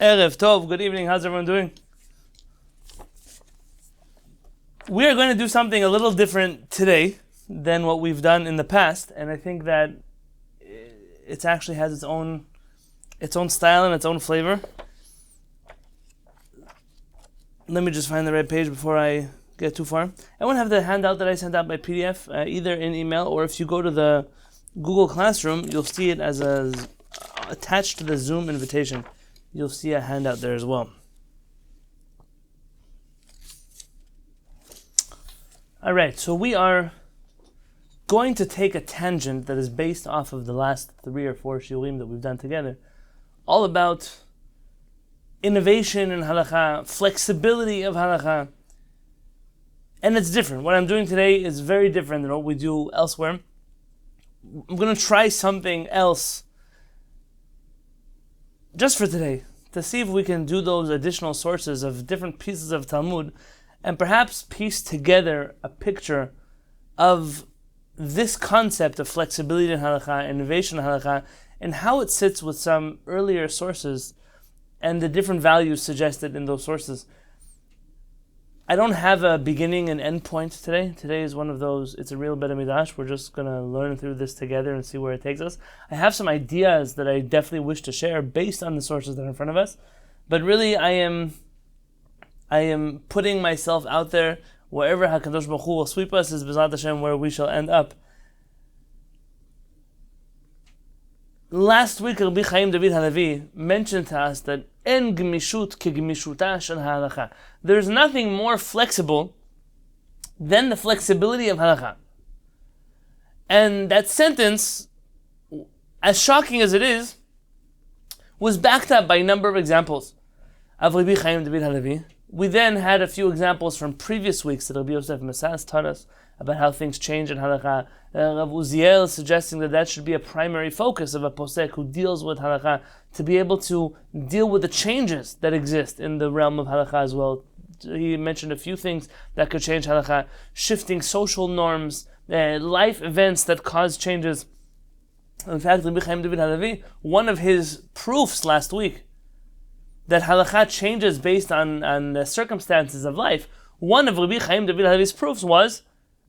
Erev Tov, good evening, how's everyone doing? We are going to do something a little different today than what we've done in the past, and I think that it actually has its own style and its own flavor. Let me just find the right page before I get too far. I won't have the handout that I sent out by PDF, either in email or if you go to the Google Classroom, you'll see it as attached to the Zoom invitation. You'll see a handout there as well. All right, so we are going to take a tangent that is based off of the last 3 or 4 shiurim that we've done together, all about innovation in halakha, flexibility of halakha, and it's different. What I'm doing today is very different than what we do elsewhere. I'm going to try something else just for today, to see if we can do those additional sources of different pieces of Talmud and perhaps piece together a picture of this concept of flexibility in halakha, innovation in halakha, and how it sits with some earlier sources and the different values suggested in those sources. I don't have a beginning and end point today. Today is one of those, it's a real Bet Midrash. We're just going to learn through this together and see where it takes us. I have some ideas that I definitely wish to share based on the sources that are in front of us. But really, I am putting myself out there. Wherever HaKadosh Baruch Hu will sweep us is B'ezrat Hashem where we shall end up. Last week, Rabbi Chaim David Halevi mentioned to us that En gmishut ke gmishuta shel halakha. There's nothing more flexible than the flexibility of halakha. And that sentence, as shocking as it is, was backed up by a number of examples of Rabbi Chaim David Halevi. We then had a few examples from previous weeks that Rabbi Yosef Masas taught us about how things change in halakha. Rav Uziel suggesting that should be a primary focus of a posek who deals with halakha, to be able to deal with the changes that exist in the realm of halakha as well. He mentioned a few things that could change halakha, shifting social norms, life events that cause changes. In fact, Rabbi Chaim David Halevi, one of his proofs last week that halakha changes based on the circumstances of life, one of Rabbi Chaim David Halevi's proofs was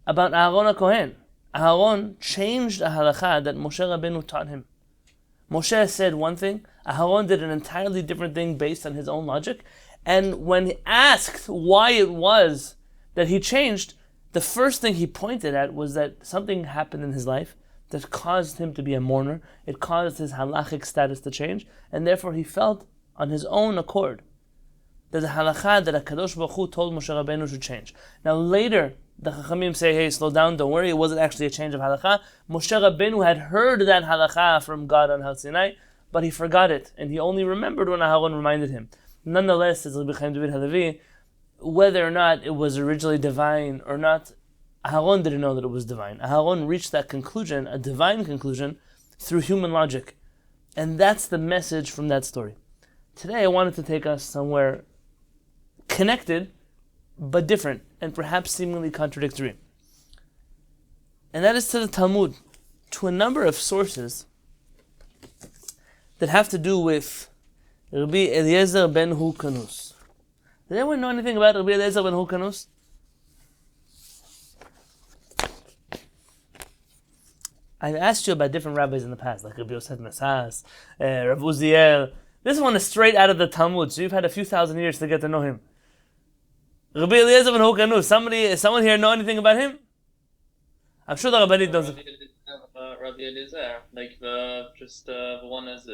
about Aaron HaKohen. Aaron changed a halakha that Moshe Rabbeinu taught him. Moshe said one thing, Aaron did an entirely different thing based on his own logic, and when asked why it was that he changed, the first thing he pointed at was that something happened in his life that caused him to be a mourner. It caused his halachic status to change, and therefore he felt on his own accord that the halakha that HaKadosh Baruch Hu told Moshe Rabbeinu should change. Now later, the Chachamim say, hey, slow down, don't worry, it wasn't actually a change of halakha. Moshe Rabbeinu had heard that halakha from God on Har Sinai, but he forgot it, and he only remembered when Aaron reminded him. Nonetheless, says Rabbi Chaim David Halevi, whether or not it was originally divine or not, Aaron didn't know that it was divine. Aaron reached that conclusion, a divine conclusion, through human logic. And that's the message from that story. Today I wanted to take us somewhere connected, but different, and perhaps seemingly contradictory. And that is to the Talmud, to a number of sources that have to do with Rabbi Eliezer ben Hurkanus. Does anyone know anything about Rabbi Eliezer ben Hurkanus? I've asked you about different rabbis in the past, like Rabbi Yosef Masas, Rav Uziel. This one is straight out of the Talmud, so you've had a few thousand years to get to know him. Rabbi Eliezer ben Hurkanus. Someone here know anything about him? I'm sure the Rabbanit doesn't. Rabbi Eliezer, like the one as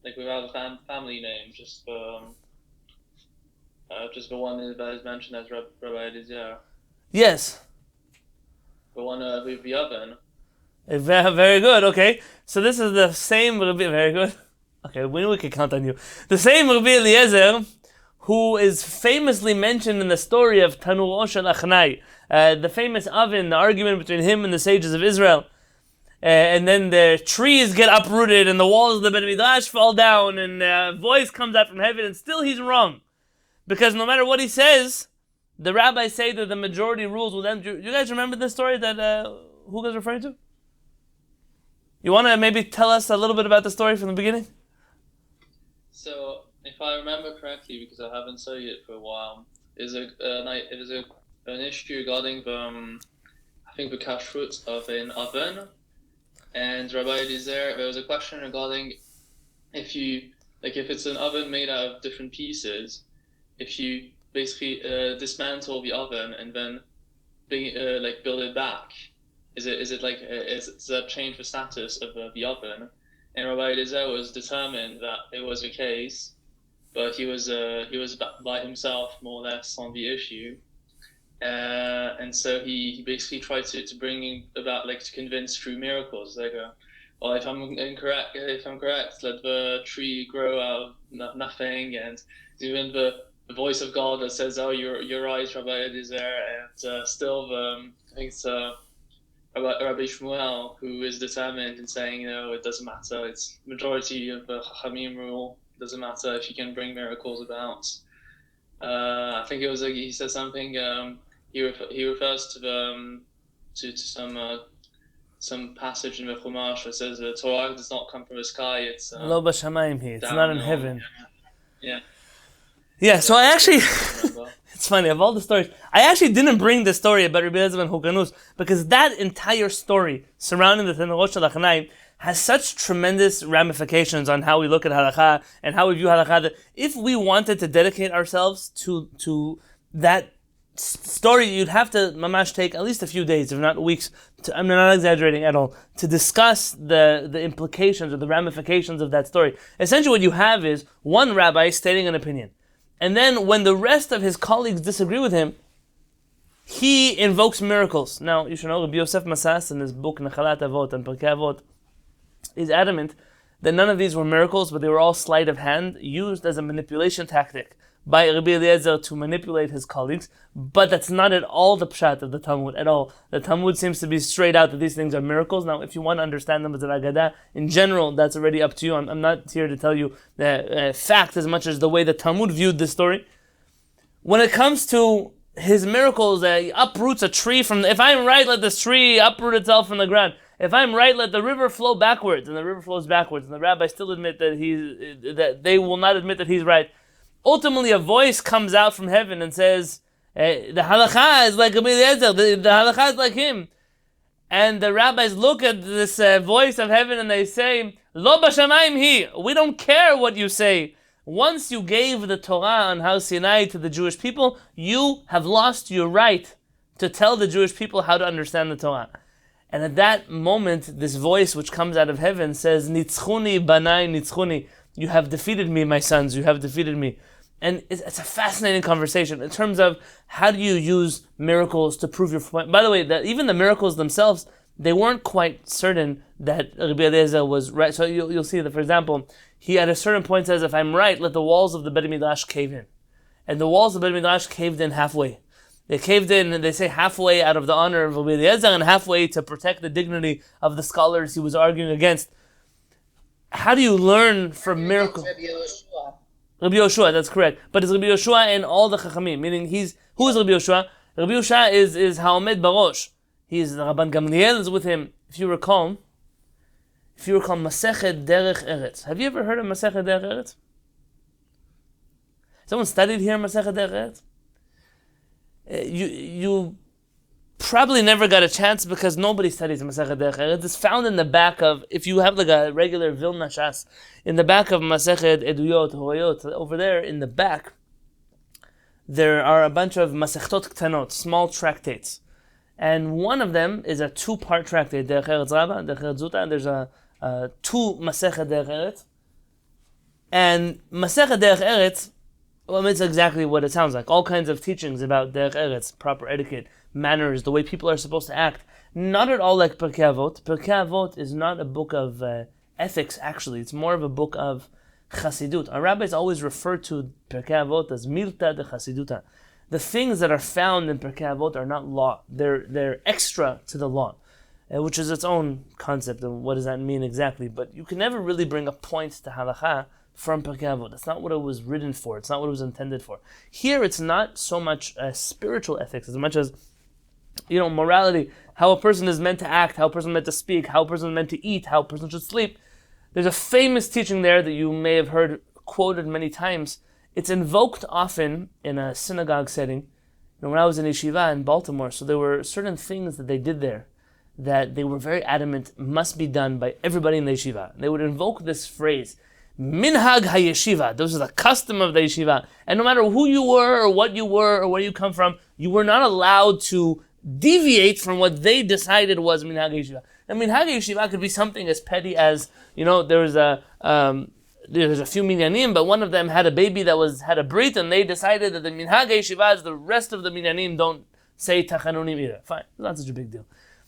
like without a family name, just the one that is mentioned as Rabbi Eliezer. Yes. The one with the oven. Very good. Okay, so this is the same Rabbi. Very good. Okay, we can count on you. The same Rabbi Eliezer, who is famously mentioned in the story of Tanur Shel Achnai, the famous oven, the argument between him and the sages of Israel. And then the trees get uprooted and the walls of the Bet Midrash fall down and a voice comes out from heaven, and still he's wrong. Because no matter what he says, the rabbis say that the majority rules with them. Do you guys remember this story that who was referring to? You want to maybe tell us a little bit about the story from the beginning? So, if I remember correctly, because I haven't studied it for a while, it was an issue regarding I think the kashrut of an oven, and Rabbi Eliezer, there was a question regarding if you if it's an oven made out of different pieces, if you basically dismantle the oven and then build it back, does that change the status of the oven? And Rabbi Eliezer was determined that it was the case, but he was by himself more or less on the issue, and so he basically tried to bring about to convince through miracles. Well, if I'm correct, let the tree grow out of nothing, and even the voice of God that says, "Oh, you're right, Rabbi Eliezer," and still I think it's Rabbi Shmuel who is determined in saying, it doesn't matter. It's majority of the HaShamayim rule. It doesn't matter if you can bring miracles about. I think it was he said something. He refers to some passage in the Chumash that says the Torah does not come from the sky. It's Lo b'Shamayim here. It's not in heaven. Yeah. Yeah. So I actually, it's funny of all the stories. I actually didn't bring the story about Rabbi Eliezer ben Hukanus because that entire story surrounding the Tanurot Shel HaChanayim has such tremendous ramifications on how we look at halakha and how we view halakha. That if we wanted to dedicate ourselves to that story, you'd have to mamash take at least a few days, if not weeks. I'm not exaggerating at all, to discuss the implications or the ramifications of that story. Essentially, what you have is one rabbi stating an opinion, and then when the rest of his colleagues disagree with him, he invokes miracles. Now, you should know Rabbi Yosef Masas in his book Nechalat Avot and Perkei Avot is adamant that none of these were miracles, but they were all sleight of hand, used as a manipulation tactic by Rabbi Eliezer to manipulate his colleagues. But that's not at all the pshat of the Talmud, at all. The Talmud seems to be straight out that these things are miracles. Now, if you want to understand them as an Agadah, in general, that's already up to you. I'm not here to tell you the fact as much as the way the Talmud viewed this story. When it comes to his miracles, he uproots a tree from... If I'm right, let this tree uproot itself from the ground. If I'm right, let the river flow backwards, and the river flows backwards, and the rabbis still admit that they will not admit that he's right. Ultimately, a voice comes out from heaven and says, the halakha is like Rabbi Eliezer, the halakha is like him. And the rabbis look at this voice of heaven and they say, Lo b'Shamayim hi, we don't care what you say. Once you gave the Torah on Har Sinai to the Jewish people, you have lost your right to tell the Jewish people how to understand the Torah. And at that moment, this voice which comes out of heaven says, Nitzchuni banai nitzchuni, you have defeated me, my sons, you have defeated me. And it's a fascinating conversation in terms of how do you use miracles to prove your point. By the way, that even the miracles themselves, they weren't quite certain that Rabbi Eliezer was right. So you'll see that, for example, he at a certain point says, if I'm right, let the walls of the Bet Midrash cave in. And the walls of the Bet Midrash caved in halfway. They caved in, and they say halfway out of the honor of Rabbi Eliezer and halfway to protect the dignity of the scholars he was arguing against. How do you learn from miracles? Rabbi Yoshua, that's correct. But it's Rabbi Yoshua and all the Chachamim, meaning who is Rabbi Yoshua? Rabbi Yoshua is Haomed Barosh. The Rabban Gamliel is with him. If you recall Masechet Derech Eretz. Have you ever heard of Masechet Derech Eretz? Someone studied here Masechet Derech Eretz? You probably never got a chance because nobody studies Masechet Derech Eretz. It's found in the back of, if you have like a regular Vilna Shas, in the back of Masechet Eduyot, Hoyot, over there in the back, there are a bunch of Masechtot Ktanot, small tractates. And one of them is a two-part tractate, Derech Eretz Rabbah, Derech Eretz Zuta, and there's two Masechet Derech Eretz. And Masechet Derech Eretz, well, it's exactly what it sounds like. All kinds of teachings about Derech Eretz, proper etiquette, manners, the way people are supposed to act. Not at all like Perkei Avot. Perkei Avot is not a book of ethics, actually. It's more of a book of Chassidut. Our rabbis always refer to Perkei Avot as Milta de Chassiduta. The things that are found in Perkei Avot are not law. They're extra to the law, which is its own concept, and what does that mean exactly? But you can never really bring a point to halakha from Perkei Avot. That's not what it was written for. It's not what it was intended for. Here, it's not so much spiritual ethics as much as morality, how a person is meant to act, how a person is meant to speak, how a person is meant to eat, how a person should sleep. There's a famous teaching there that you may have heard quoted many times. It's invoked often in a synagogue setting. When I was in yeshiva in Baltimore, so there were certain things that they did there that they were very adamant must be done by everybody in the yeshiva. They would invoke this phrase, Minhag HaYeshiva. Those are the custom of the yeshiva. And no matter who you were or what you were or where you come from, you were not allowed to deviate from what they decided was Minhag HaYeshiva. And Minhag HaYeshiva could be something as petty as, there's a few minyanim, but one of them had a baby that had a brit, and they decided that the Minhag HaYeshiva is the rest of the minyanim don't say tachanunim either. Fine, not such a big deal.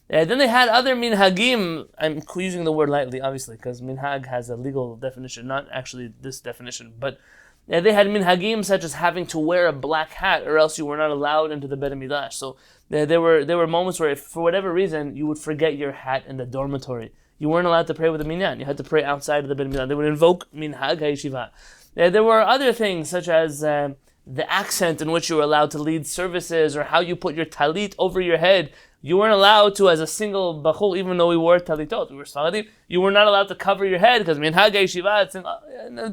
Then they had other minhagim. I'm using the word lightly, obviously, because minhag has a legal definition, not actually this definition. But they had minhagim such as having to wear a black hat, or else you were not allowed into the Bet Midrash. So there were moments where, if for whatever reason, you would forget your hat in the dormitory. You weren't allowed to pray with the minyan. You had to pray outside of the Bet Midrash. They would invoke minhag hayeshiva. There were other things such as the accent in which you were allowed to lead services, or how you put your talit over your head. You weren't allowed to, as a single bachur, even though we wore talitot, we were Sfaradim, you were not allowed to cover your head, because minhag yeshiva,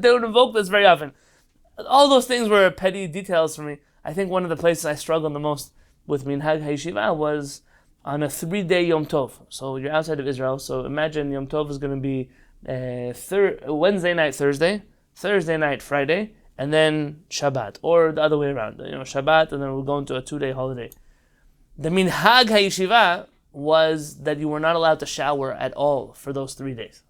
they would invoke this very often. All those things were petty details for me. I think one of the places I struggled the most with minhag yeshiva was on a 3-day Yom Tov. So you're outside of Israel, so imagine Yom Tov is going to be Wednesday night, Thursday night, Friday, and then Shabbat, or the other way around. Shabbat, and then we'll go into a 2-day holiday. The minhag hayeshiva was that you were not allowed to shower at all for those 3 days.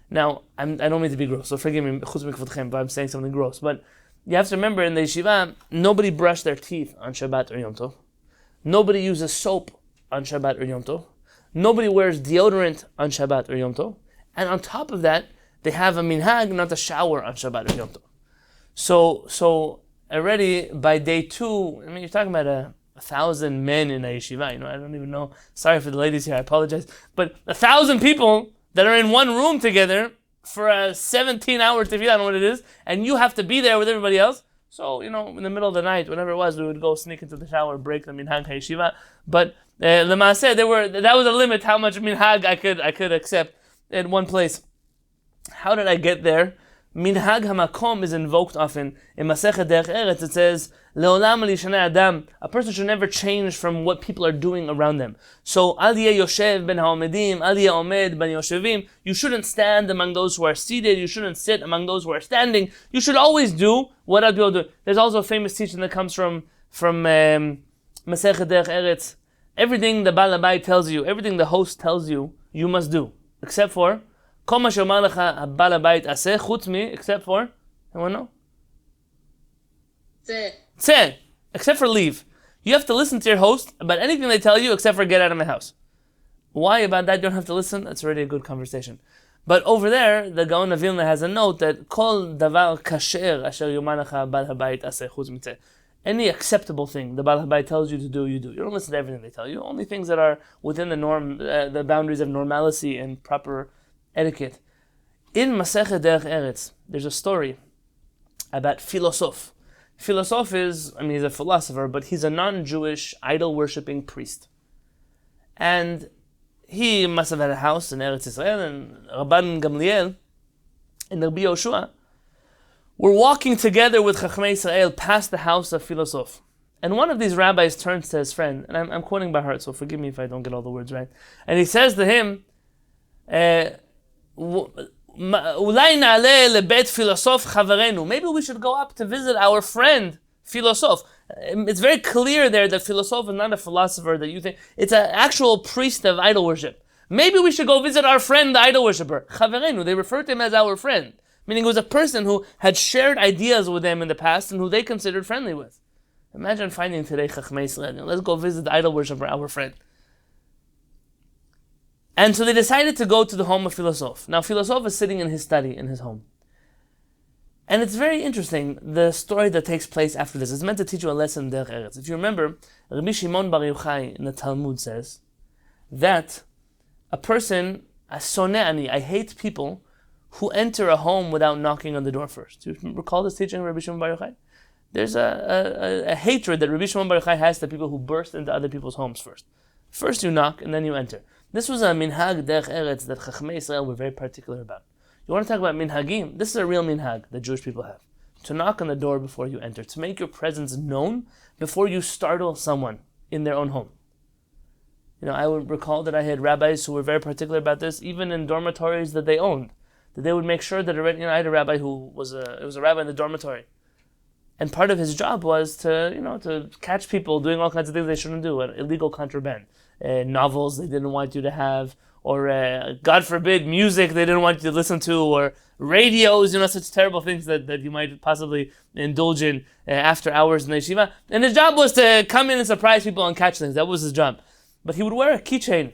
Now, I don't mean to be gross, so forgive me, if I'm saying something gross, but you have to remember, in the yeshiva, nobody brushed their teeth on Shabbat or Yom Tov. Nobody uses soap on Shabbat or Yom Tov. Nobody wears deodorant on Shabbat or Yom Tov. And on top of that, they have a minhag not to shower on Shabbat or Yom Tov. So already by day 2, you're talking about 1,000 men in a yeshiva. I don't even know. Sorry for the ladies here, I apologize. But 1,000 people that are in one room together for a 17-hour tefillah, I don't know what it is, and you have to be there with everybody else. So, in the middle of the night, whenever it was, we would go sneak into the shower, break the minhag hayeshiva. But l'maaseh, that was a limit how much minhag I could accept in one place. How did I get there? Minhag hamakom is invoked often. In Masechet Derech Eretz it says, Le'olam lishanei adam, a person should never change from what people are doing around them. So, al yeh yoshev ben ha'omedim, al yeh omed ben yoshevim, you shouldn't stand among those who are seated, you shouldn't sit among those who are standing, you should always do what other people do. There's also a famous teaching that comes from Masechet Derech Eretz. Everything the Baal HaBayit tells you, everything the host tells you, you must do. Except for, Kol ma she'omar lecha ha-Baal HaBayit aseh, chutz mi, except for, anyone know? Tzeh, except for leave. You have to listen to your host about anything they tell you except for get out of my house. Why about that you don't have to listen? That's already a good conversation. But over there, the Gaon of Vilna has a note that Kol davar kasher asher yomar lecha Baal HaBayit aseh chutz mi tzeh. Any acceptable thing the Baal HaBayit tells you to do, you do. You don't listen to everything they tell you. Only things that are within the norm, the boundaries of normalcy and proper etiquette. In Masechet Derech Eretz, there's a story about Philosoph. Philosoph is, he's a philosopher, but he's a non-Jewish, idol-worshipping priest. And he must have had a house in Eretz Israel, and Rabban Gamliel and Rabbi Yoshua were walking together with Chachmei Israel past the house of Philosoph. And one of these rabbis turns to his friend, and I'm quoting by heart, so forgive me if I don't get all the words right. And he says to him, maybe we should go up to visit our friend Philosoph. It's very clear there that Philosoph is not a philosopher that you think. It's an actual priest of idol worship. Maybe we should go visit our friend, the idol worshipper. Chaverenu, they refer to him as our friend. Meaning it was a person who had shared ideas with them in the past and who they considered friendly with. Imagine finding today Chachmei Yisrael. Let's go visit the idol worshipper, our friend. And so they decided to go to the home of Philosoph. Now Philosoph is sitting in his study, in his home. And it's very interesting, the story that takes place after this. It's meant to teach you a lesson, Derech Eretz. If you remember, Rabbi Shimon Bar Yochai in the Talmud says that a person, I hate people who enter a home without knocking on the door first. Do you recall this teaching of Rabbi Shimon Bar Yochai? There's a hatred that Rabbi Shimon Bar Yochai has to people who burst into other people's homes first. First you knock and then you enter. This was a minhag derech eretz that Chachmei Israel were very particular about. You want to talk about minhagim? This is a real minhag that Jewish people have. To knock on the door before you enter, to make your presence known before you startle someone in their own home. I would recall that I had rabbis who were very particular about this, even in dormitories that they owned. That they would make sure that I had a rabbi who was a rabbi in the dormitory, and part of his job was to catch people doing all kinds of things they shouldn't do, illegal contraband, novels they didn't want you to have, or God forbid music they didn't want you to listen to, or radios, such terrible things that you might possibly indulge in after hours in the yeshiva. And his job was to come in and surprise people and catch things. That was his job. But he would wear a keychain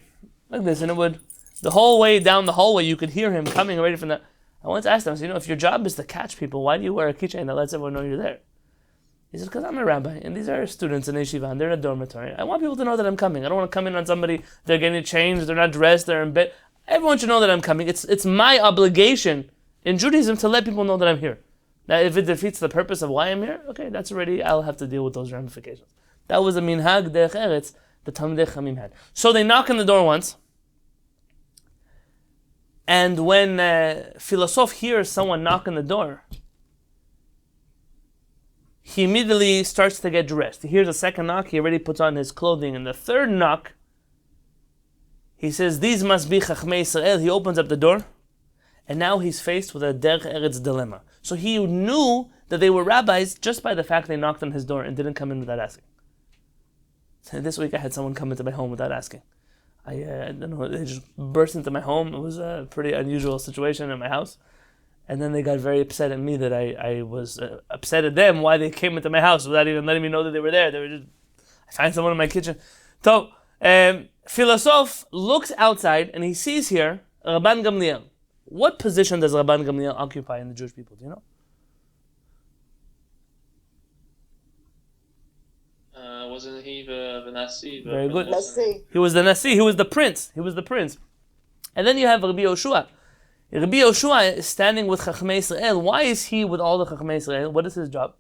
like this, and it would, the whole way down the hallway, you could hear him coming already from the. I once asked him, if your job is to catch people, why do you wear a keychain that lets everyone know you're there? He says, because I'm a rabbi, and these are students in yeshiva, and they're in a dormitory. I want people to know that I'm coming. I don't want to come in on somebody, they're getting changed, they're not dressed, they're in bed. Everyone should know that I'm coming. It's my obligation in Judaism to let people know that I'm here. Now, if it defeats the purpose of why I'm here, okay, that's already, I'll have to deal with those ramifications. That was a minhag derech eretz the Talmidei Chachamim had. So they knock on the door once, and when Philosophe hears someone knock on the door, he immediately starts to get dressed. He hears a second knock, he already puts on his clothing, and the third knock, he says, these must be Chachmei Yisrael. He opens up the door, and now he's faced with a derech eretz dilemma. So he knew that they were rabbis just by the fact they knocked on his door and didn't come in without asking. This week I had someone come into my home without asking. I don't know, they just burst into my home. It was a pretty unusual situation in my house. And then they got very upset at me that I was upset at them why they came into my house without even letting me know that they were there. They were just, I find someone in my kitchen. So, Philosophe looks outside and he sees here Rabban Gamliel. What position does Rabban Gamliel occupy in the Jewish people? Do you know? Wasn't he the Nasi? Very good. Nasi. He was the Nasi. He was the prince. And then you have Rabbi Yoshua. Rabbi Yoshua is standing with Chachmei Yisrael. Why is he with all the Chachmei Yisrael? What is his job?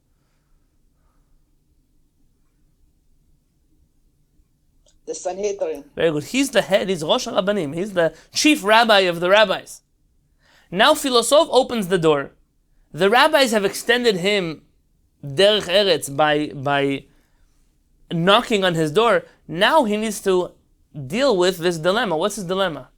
The Sanhedrin. Very good. He's the head. He's Rosh HaRabbanim. He's the chief rabbi of the rabbis. Now Philosophe opens the door. The rabbis have extended him derech eretz by knocking on his door. Now he needs to deal with this dilemma. What's his dilemma?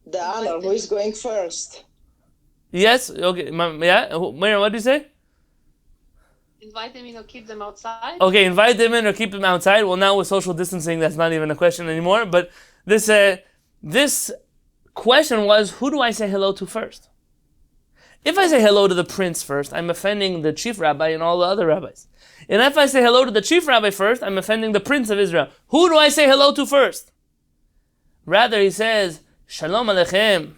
The honor, who is going first? Yes, okay, yeah. Miriam, what did you say? Invite them in or keep them outside? Okay, invite them in or keep them outside. Well, now with social distancing, that's not even a question anymore. But this question was, who do I say hello to first? If I say hello to the prince first, I'm offending the chief rabbi and all the other rabbis. And if I say hello to the chief rabbi first, I'm offending the prince of Israel. Who do I say hello to first? Rather, he says, Shalom Aleichem,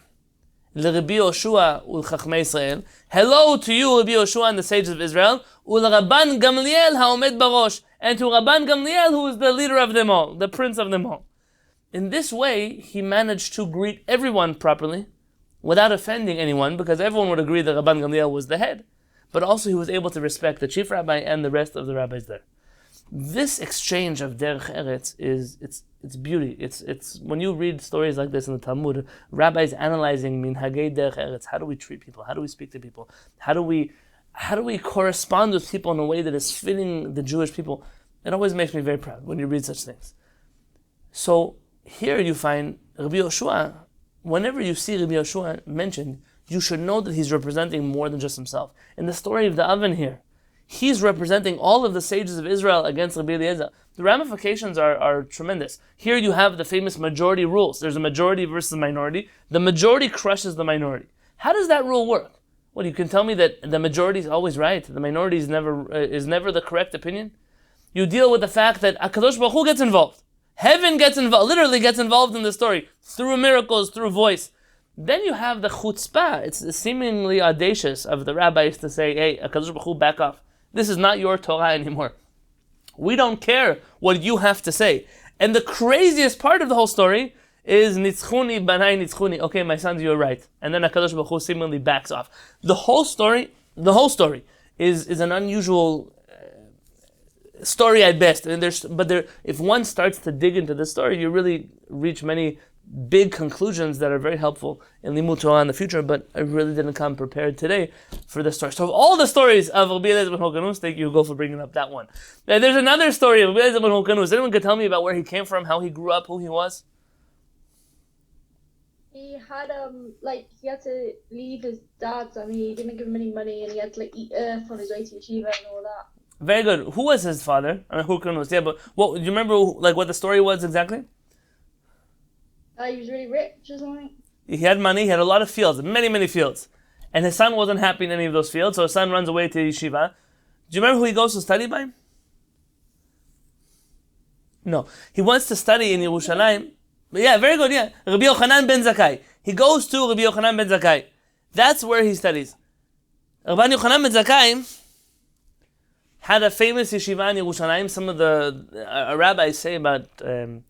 LeRabbi Yoshua u'Chachmei Yisrael. Hello to you, Rabbi Yoshua and the sages of Israel. U'Rabban Gamliel ha'omed barosh. And to Rabban Gamliel, who is the leader of them all, the prince of them all. In this way, he managed to greet everyone properly, without offending anyone, because everyone would agree that Rabban Gamliel was the head. But also he was able to respect the chief rabbi and the rest of the rabbis there. This exchange of derech eretz it's beauty. It's when you read stories like this in the Talmud, rabbis analyzing minhagei derech eretz. How do we treat people? How do we speak to people? How do we correspond with people in a way that is fitting the Jewish people? It always makes me very proud when you read such things. So here you find Rabbi Yoshua. Whenever you see Rabbi Yoshua mentioned, you should know that he's representing more than just himself. In the story of the oven here, he's representing all of the sages of Israel against Rabbi Eliezer. The ramifications are tremendous. Here you have the famous majority rules. There's a majority versus a minority. The majority crushes the minority. How does that rule work? Well, you can tell me that the majority is always right. The minority is never the correct opinion. You deal with the fact that HaKadosh Baruch Hu gets involved. Heaven gets involved, literally gets involved in the story, through miracles, through voice. Then you have the chutzpah. It's seemingly audacious of the rabbis to say, hey, HaKadosh Baruch Hu, back off. This is not your Torah anymore. We don't care what you have to say. And the craziest part of the whole story is nitzchuni banai nitzchuni. Okay, my sons, you're right. And then HaKadosh Baruch Hu seemingly backs off. The whole story is an unusual story at best. And if one starts to dig into the story, you really reach many big conclusions that are very helpful in Limud Torah in the future, but I really didn't come prepared today for the story. So of all the stories of Rabbi Eliezer ben Hokanus, thank you, Hugo, for bringing up that one. Now, there's another story of Rabbi Eliezer ben Hokanus. Anyone can tell me about where he came from, how he grew up, who he was? He had he had to leave his dad's and he didn't give him any money and he had to eat earth on his way to yeshiva and all that. Very good. Who was his father? I mean, Hokanus, yeah, but do you remember what the story was exactly? He was really rich or something. He had money, he had a lot of fields, many, many fields. And his son wasn't happy in any of those fields, so his son runs away to yeshiva. Do you remember who he goes to study by? No. He wants to study in Yerushalayim. Yeah, very good, yeah. Rabbi Yochanan ben Zakkai. He goes to Rabbi Yochanan ben Zakkai. That's where he studies. Rabbi Yochanan ben Zakkai had a famous yeshiva in Yerushalayim. Some of the rabbis say about Rabbi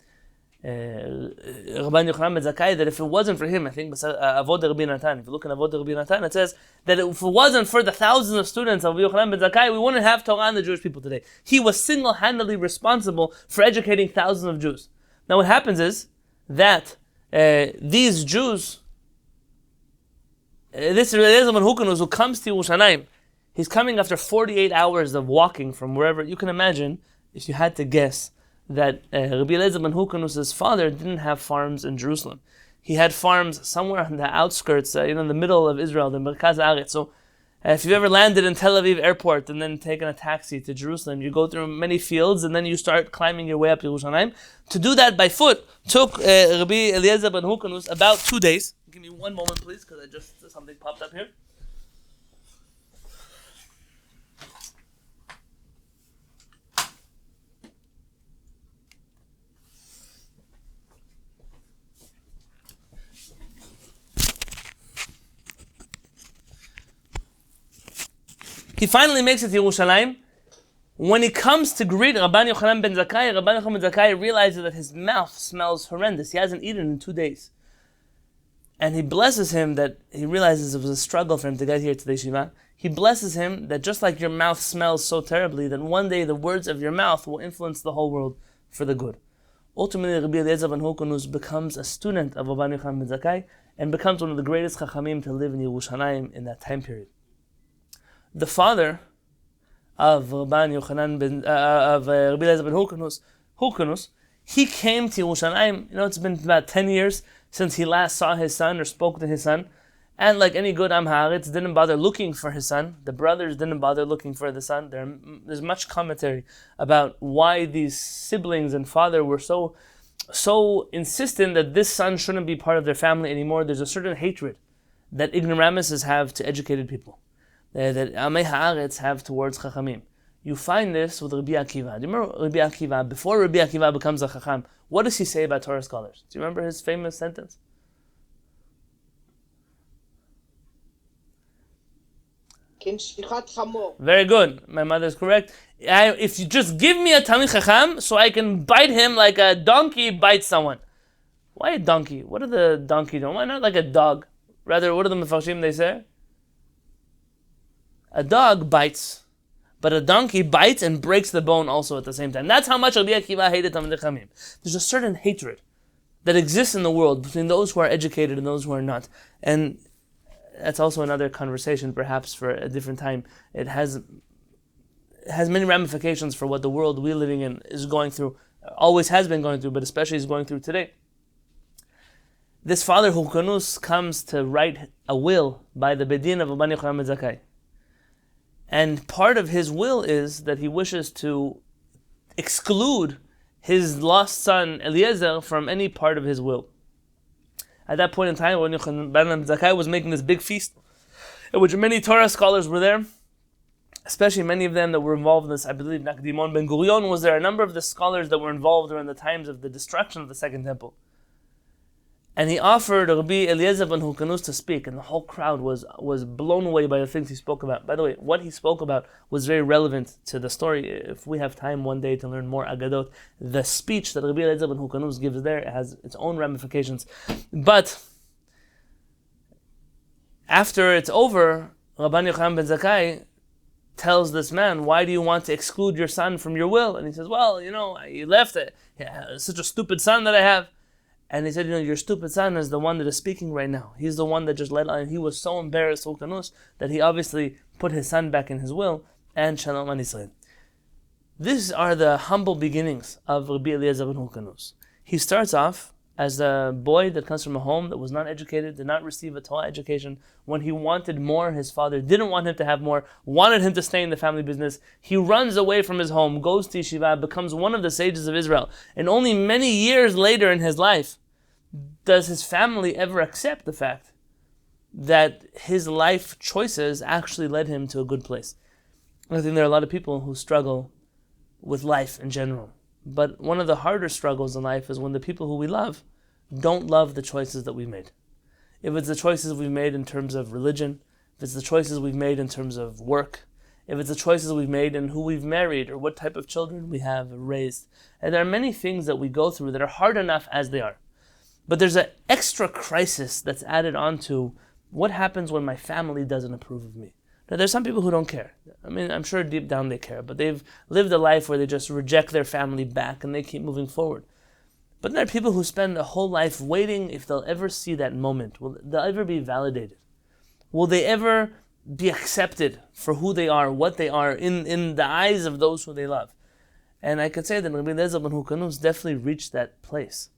Yochanan ben Zakkai that if it wasn't for him, I think Avod Rabbi Natan. If you look at Avod Rabbi Natan, it says that if it wasn't for the thousands of students of Rabbi Yochanan ben Zakkai, we wouldn't have Torah in the Jewish people today. He was single-handedly responsible for educating thousands of Jews. Now what happens is that these Jews, this Rabbi Eliezer ben Hokanus who comes to Yerushalayim, he's coming after 48 hours of walking from wherever. You can imagine, if you had to guess, that Rabbi Eliezer ben Hokanus' father didn't have farms in Jerusalem. He had farms somewhere on the outskirts, in the middle of Israel, the Merkaz Haaretz. So if you've ever landed in Tel Aviv airport and then taken a taxi to Jerusalem, you go through many fields and then you start climbing your way up to Yerushalayim. To do that by foot took Rabbi Eliezer ben Hokanus about 2 days. Give me one moment, please, because something popped up here. He finally makes it to Yerushalayim. When he comes to greet Rabban Yochanan ben Zakkai, Rabban Yochanan ben Zakkai realizes that his mouth smells horrendous. He hasn't eaten in 2 days. And he blesses him that he realizes it was a struggle for him to get here to the yeshiva. He blesses him that just like your mouth smells so terribly, that one day the words of your mouth will influence the whole world for the good. Ultimately, Rabbi Eliezer ben Hokanus becomes a student of Rabban Yochanan ben Zakkai and becomes one of the greatest chachamim to live in Yerushalayim in that time period. The father of Rabbi Eliezer ben Hokanus, he came to Yerushalayim. It's been about 10 years since he last saw his son or spoke to his son. And like any good Am Haaretz, didn't bother looking for his son. The brothers didn't bother looking for the son. There's much commentary about why these siblings and father were so insistent that this son shouldn't be part of their family anymore. There's a certain hatred that ignoramuses have to educated people, that Amei Haaretz have towards Chachamim. You find this with Rabbi Akiva. Do you remember Rabbi Akiva? Before Rabbi Akiva becomes a Chacham, what does he say about Torah scholars? Do you remember his famous sentence? Very good. My mother is correct. If you just give me a Talmid Chacham, so I can bite him like a donkey bites someone. Why a donkey? What are the donkey doing? Why not like a dog? Rather, what are the Mefarshim they say? A dog bites, but a donkey bites and breaks the bone also at the same time. That's how much Rabbi Akiva hated Talmidei Chachamim. There's a certain hatred that exists in the world between those who are educated and those who are not. And that's also another conversation, perhaps for a different time. It has many ramifications for what the world we're living in is going through, always has been going through, but especially is going through today. This father Hokanus comes to write a will by the Bedin of Rabban Yochanan ben Zakkai. And part of his will is that he wishes to exclude his lost son Eliezer from any part of his will. At that point in time, when Yochanan ben Zakkai was making this big feast, in which many Torah scholars were there, especially many of them that were involved in this, I believe Nakdimon ben Gurion was there, a number of the scholars that were involved during the times of the destruction of the Second Temple. And he offered Rabbi Eliezer ben Hokanus to speak, and the whole crowd was blown away by the things he spoke about. By the way, what he spoke about was very relevant to the story. If we have time one day to learn more Agadot, the speech that Rabbi Eliezer ben Hokanus gives there has its own ramifications. But after it's over, Rabban Yochanan ben Zakkai tells this man, why do you want to exclude your son from your will? And he says, well, you left it. Yeah, such a stupid son that I have. And he said, your stupid son is the one that is speaking right now. He's the one that just let on. He was so embarrassed that he obviously put his son back in his will, and Shalom an Israel. These are the humble beginnings of Rabbi Eliezer ben Hurkanus. He starts off as a boy that comes from a home that was not educated, did not receive a Torah education. When he wanted more, his father didn't want him to have more, wanted him to stay in the family business. He runs away from his home, goes to yeshiva, becomes one of the sages of Israel. And only many years later in his life does his family ever accept the fact that his life choices actually led him to a good place. I think there are a lot of people who struggle with life in general. But one of the harder struggles in life is when the people who we love don't love the choices that we made. If it's the choices we've made in terms of religion, if it's the choices we've made in terms of work, if it's the choices we've made in who we've married or what type of children we have raised. And there are many things that we go through that are hard enough as they are. But there's an extra crisis that's added on to what happens when my family doesn't approve of me. Now, there's some people who don't care. I mean, I'm sure deep down they care, but they've lived a life where they just reject their family back and they keep moving forward. But there are people who spend a whole life waiting if they'll ever see that moment. Will they ever be validated? Will they ever be accepted for who they are, what they are, in the eyes of those who they love? And I could say that Rabbi Eliezer ben Hurkanus definitely reached that place.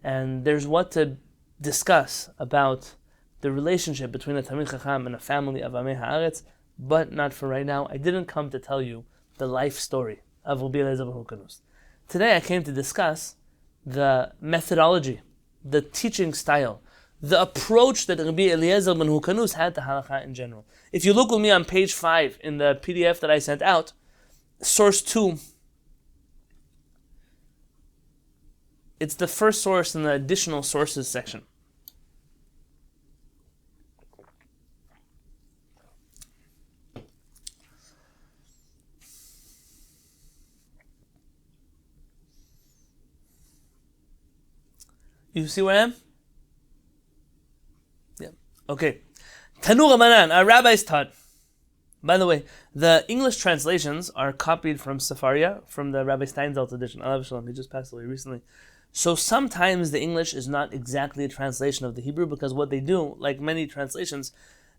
And there's what to discuss about the relationship between a Talmid Chacham and a family of Amei Haaretz, but not for right now. I didn't come to tell you the life story of Rabbi Eliezer ben Hurkanus. Today I came to discuss the methodology, the teaching style, the approach that Rabbi Eliezer ben Hurkanus had to Halachah in general. If you look with me on page 5 in the PDF that I sent out, source 2, it's the first source in the additional sources section. You see where I am? Yeah. Okay. Tanur Amanan, our rabbis taught. By the way, the English translations are copied from Sefaria, from the Rabbi Steinsaltz edition. Alav Shalom, he just passed away recently. So sometimes the English is not exactly a translation of the Hebrew, because what they do, like many translations,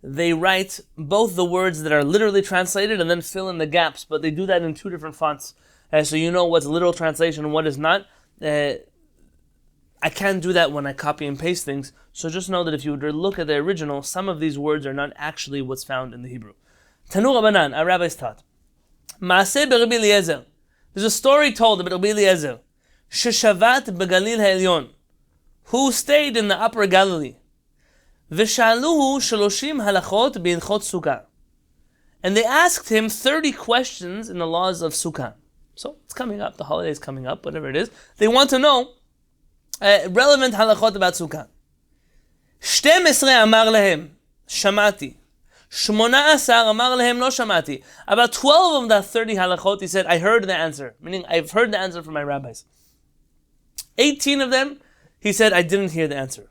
they write both the words that are literally translated and then fill in the gaps, but they do that in 2 different fonts. So you know what's literal translation and what is not. I can't do that when I copy and paste things, so just know that if you were to look at the original, some of these words are not actually what's found in the Hebrew. Tanur Abanan, our rabbis taught. Maaseh beRabbi Eliezer. There's a story told about Rabbi Eliezer. Sheshavat beGalil ha'elyon, who stayed in the upper Galilee. V'shaluhu shaloshim halachot b'ilchot sukkah. And they asked him 30 questions in the laws of Sukkah. So it's coming up, the holiday is coming up, whatever it is. They want to know relevant halachot about Sukkah. 12 amar lehem, shamati. 18 amar lehem, lo shamati. About 12 of the 30 halachot, he said, I heard the answer. Meaning, I've heard the answer from my rabbis. 18 of them, he said, I didn't hear the answer.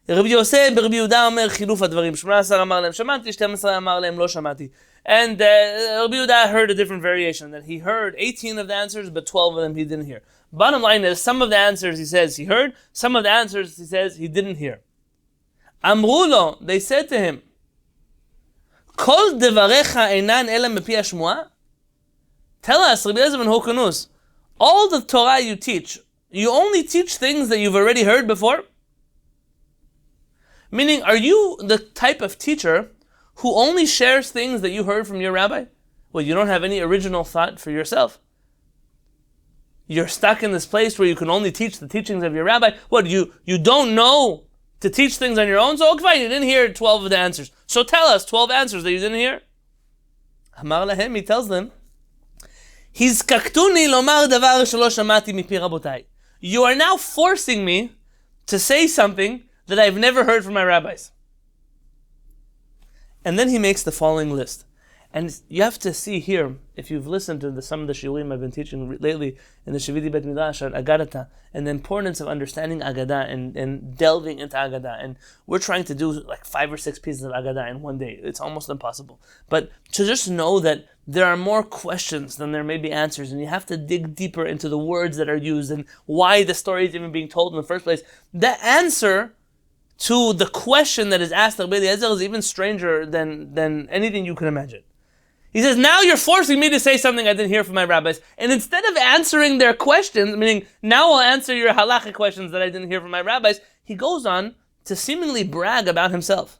Rabbi Yosef beRabbi Yehuda omer chiluf hadvarim. 18 amar lehem, shamati. 12 amar lehem, lo shamati. And Rabbi Yehuda heard a different variation, that he heard 18 of the answers, but 12 of them he didn't hear. Bottom line is, some of the answers he says he heard, some of the answers he says he didn't hear. Amru lo, they said to him, Kol devarecha einan ela mepi hashmuah? Tell us, Rabbi Eliezer ben Hurkanus, all the Torah you teach, you only teach things that you've already heard before? Meaning, are you the type of teacher who only shares things that you heard from your rabbi? Well, you don't have any original thought for yourself. You're stuck in this place where you can only teach the teachings of your rabbi. What, you don't know to teach things on your own? So, okay, fine, you didn't hear 12 of the answers. So tell us 12 answers that you didn't hear. Amar lahem, he tells them, Hizkaktuni lomar davar shelo shamati mipi rabotai. You are now forcing me to say something that I've never heard from my rabbis. And then he makes the following list. And you have to see here, if you've listened to some of the shiurim I've been teaching lately in the Shiviti Bet Midrash on Agadata, and the importance of understanding Agadah and delving into Agadah. And we're trying to do like 5 or 6 pieces of Agadah in one day. It's almost impossible. But to just know that there are more questions than there may be answers, and you have to dig deeper into the words that are used and why the story is even being told in the first place. The answer to the question that is asked of Rabbi Eliezer is even stranger than anything you can imagine. He says, now you're forcing me to say something I didn't hear from my rabbis. And instead of answering their questions, meaning now I'll answer your halachic questions that I didn't hear from my rabbis, he goes on to seemingly brag about himself.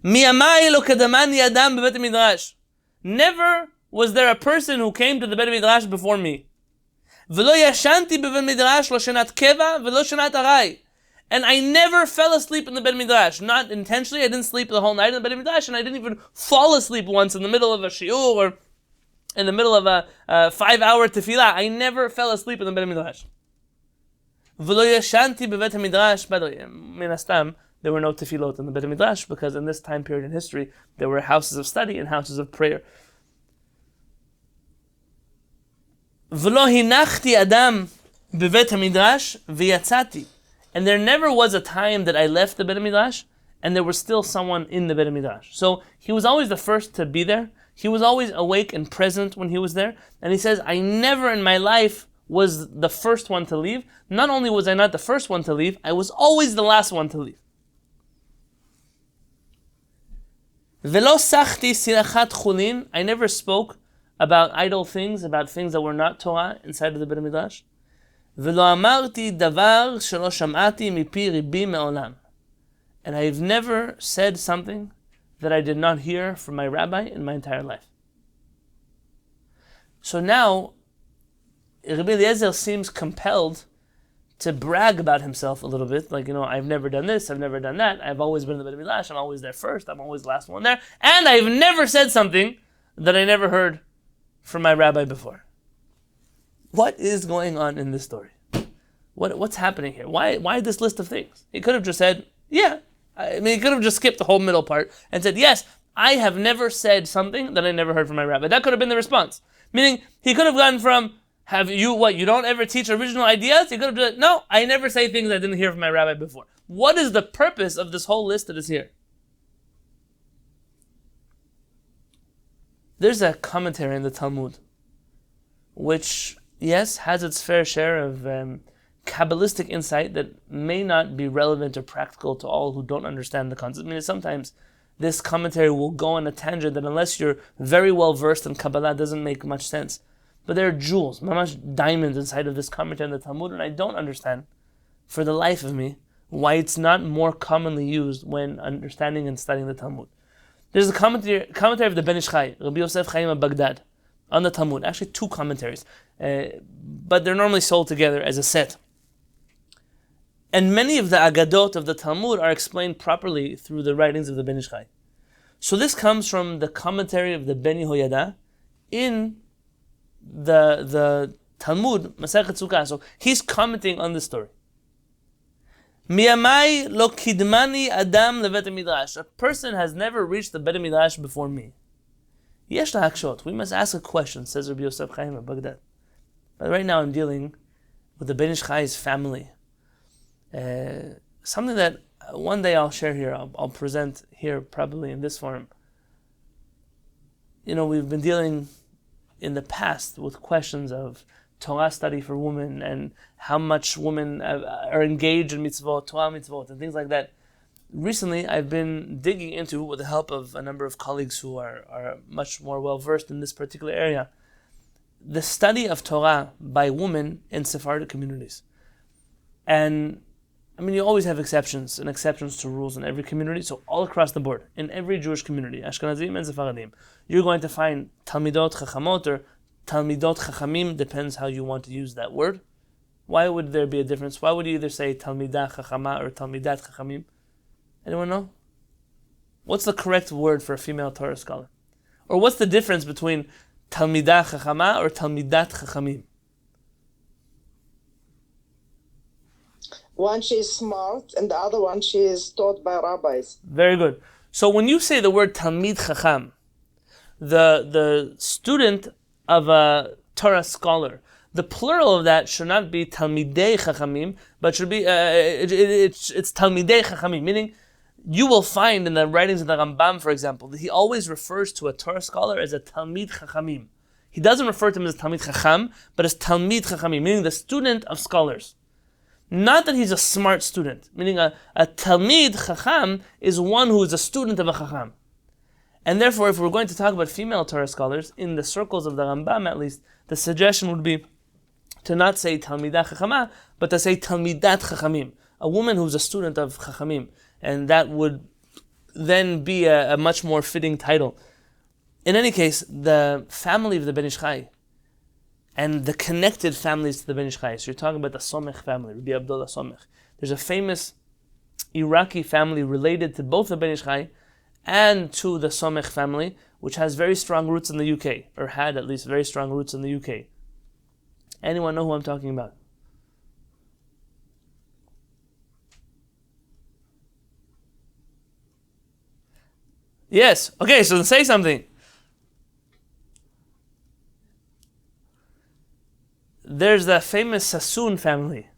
Never was there a person who came to the Bet Midrash before me. And I never fell asleep in the Bet Midrash. Not intentionally, I didn't sleep the whole night in the Bet Midrash, and I didn't even fall asleep once in the middle of a shiur or in the middle of a 5-hour tefillah. I never fell asleep in the Bet Midrash. V'lo yashanti bevet midrash. By the way, min hastam, there were no tefillot in the Bet Midrash because in this time period in history, there were houses of study and houses of prayer. V'lo hinachti adam bevet midrash v'yatzati. And there never was a time that I left the Bet Midrash and there was still someone in the Bet Midrash. So he was always the first to be there. He was always awake and present when he was there. And he says, I never in my life was the first one to leave. Not only was I not the first one to leave, I was always the last one to leave. Velo sachti sirachat chulin. I never spoke about idle things, about things that were not Torah inside of the Bet Midrash. ולא אמרתי דבר שלא שמעתי מפי רבי מעולם. And I've never said something that I did not hear from my rabbi in my entire life. So now, Rabbi Eliezer seems compelled to brag about himself a little bit. Like, I've never done this, I've never done that. I've always been in the Bet Midrash, I'm always there first, I'm always the last one there. And I've never said something that I never heard from my rabbi before. What is going on in this story? What's happening here? Why this list of things? He could have just said, yeah. He could have just skipped the whole middle part and said, yes, I have never said something that I never heard from my rabbi. That could have been the response. Meaning, he could have gone from, you don't ever teach original ideas? He could have said, no, I never say things I didn't hear from my rabbi before. What is the purpose of this whole list that is here? There's a commentary in the Talmud, which, yes, has its fair share of Kabbalistic insight that may not be relevant or practical to all who don't understand the concept. Sometimes this commentary will go on a tangent that unless you're very well versed in Kabbalah doesn't make much sense. But there are jewels, mamash diamonds inside of this commentary in the Talmud, and I don't understand, for the life of me, why it's not more commonly used when understanding and studying the Talmud. There's a commentary of the Ben Ish Chai, Rabbi Yosef Chaim of Baghdad, on the Talmud. Actually, 2 commentaries, but they're normally sold together as a set. And many of the agadot of the Talmud are explained properly through the writings of the Ben Ish Chai. So this comes from the commentary of the Ben Yehoyada in the Talmud, Masechet Sukkah. So he's commenting on the story. Miyamai lo kidmani adam levet midrash. A person has never reached the Bet Midrash before me. Yesh lahakshot. We must ask a question, says Rabbi Yosef Chaim of Baghdad. But right now I'm dealing with the Ben Ish Chai's family. Something that one day I'll share here, I'll present here probably in this forum. We've been dealing in the past with questions of Torah study for women and how much women are engaged in mitzvot, Torah mitzvot, and things like that. Recently, I've been digging into, with the help of a number of colleagues who are much more well versed in this particular area, the study of Torah by women in Sephardic communities. And you always have exceptions to rules in every community. So all across the board, in every Jewish community, Ashkenazim and Sephardim, you're going to find Talmidot Chachamot or Talmidot Chachamim, depends how you want to use that word. Why would there be a difference? Why would you either say Talmidah Chachama or Talmidat Chachamim? Anyone know? What's the correct word for a female Torah scholar? Or what's the difference between Talmidah Chachama or Talmidat Chachamim? One, she is smart, and the other one, she is taught by rabbis. Very good. So when you say the word Talmid Chacham, the student of a Torah scholar. The plural of that should not be Talmidei Chachamim, but should be it's Talmidei Chachamim, meaning you will find in the writings of the Rambam, for example, that he always refers to a Torah scholar as a Talmid Chachamim. He doesn't refer to him as Talmid Chacham, but as Talmid Chachamim, meaning the student of scholars. Not that he's a smart student, meaning a Talmid Chacham is one who is a student of a Chacham. And therefore, if we're going to talk about female Torah scholars, in the circles of the Rambam at least, the suggestion would be to not say Talmidah Chachama, but to say Talmidat Chachamim, a woman who's a student of Chachamim. And that would then be a much more fitting title. In any case, the family of the Ben Ish Chai and the connected families to the Ben Ish Chai. So you're talking about the Somech family, Rabbi Abdullah Somech. There's a famous Iraqi family related to both the Ben Ish Chai and to the Somech family, which has very strong roots in the UK, or had at least very strong roots in the UK. Anyone know who I'm talking about? Yes. Okay, so say something. There's the famous Sassoon family,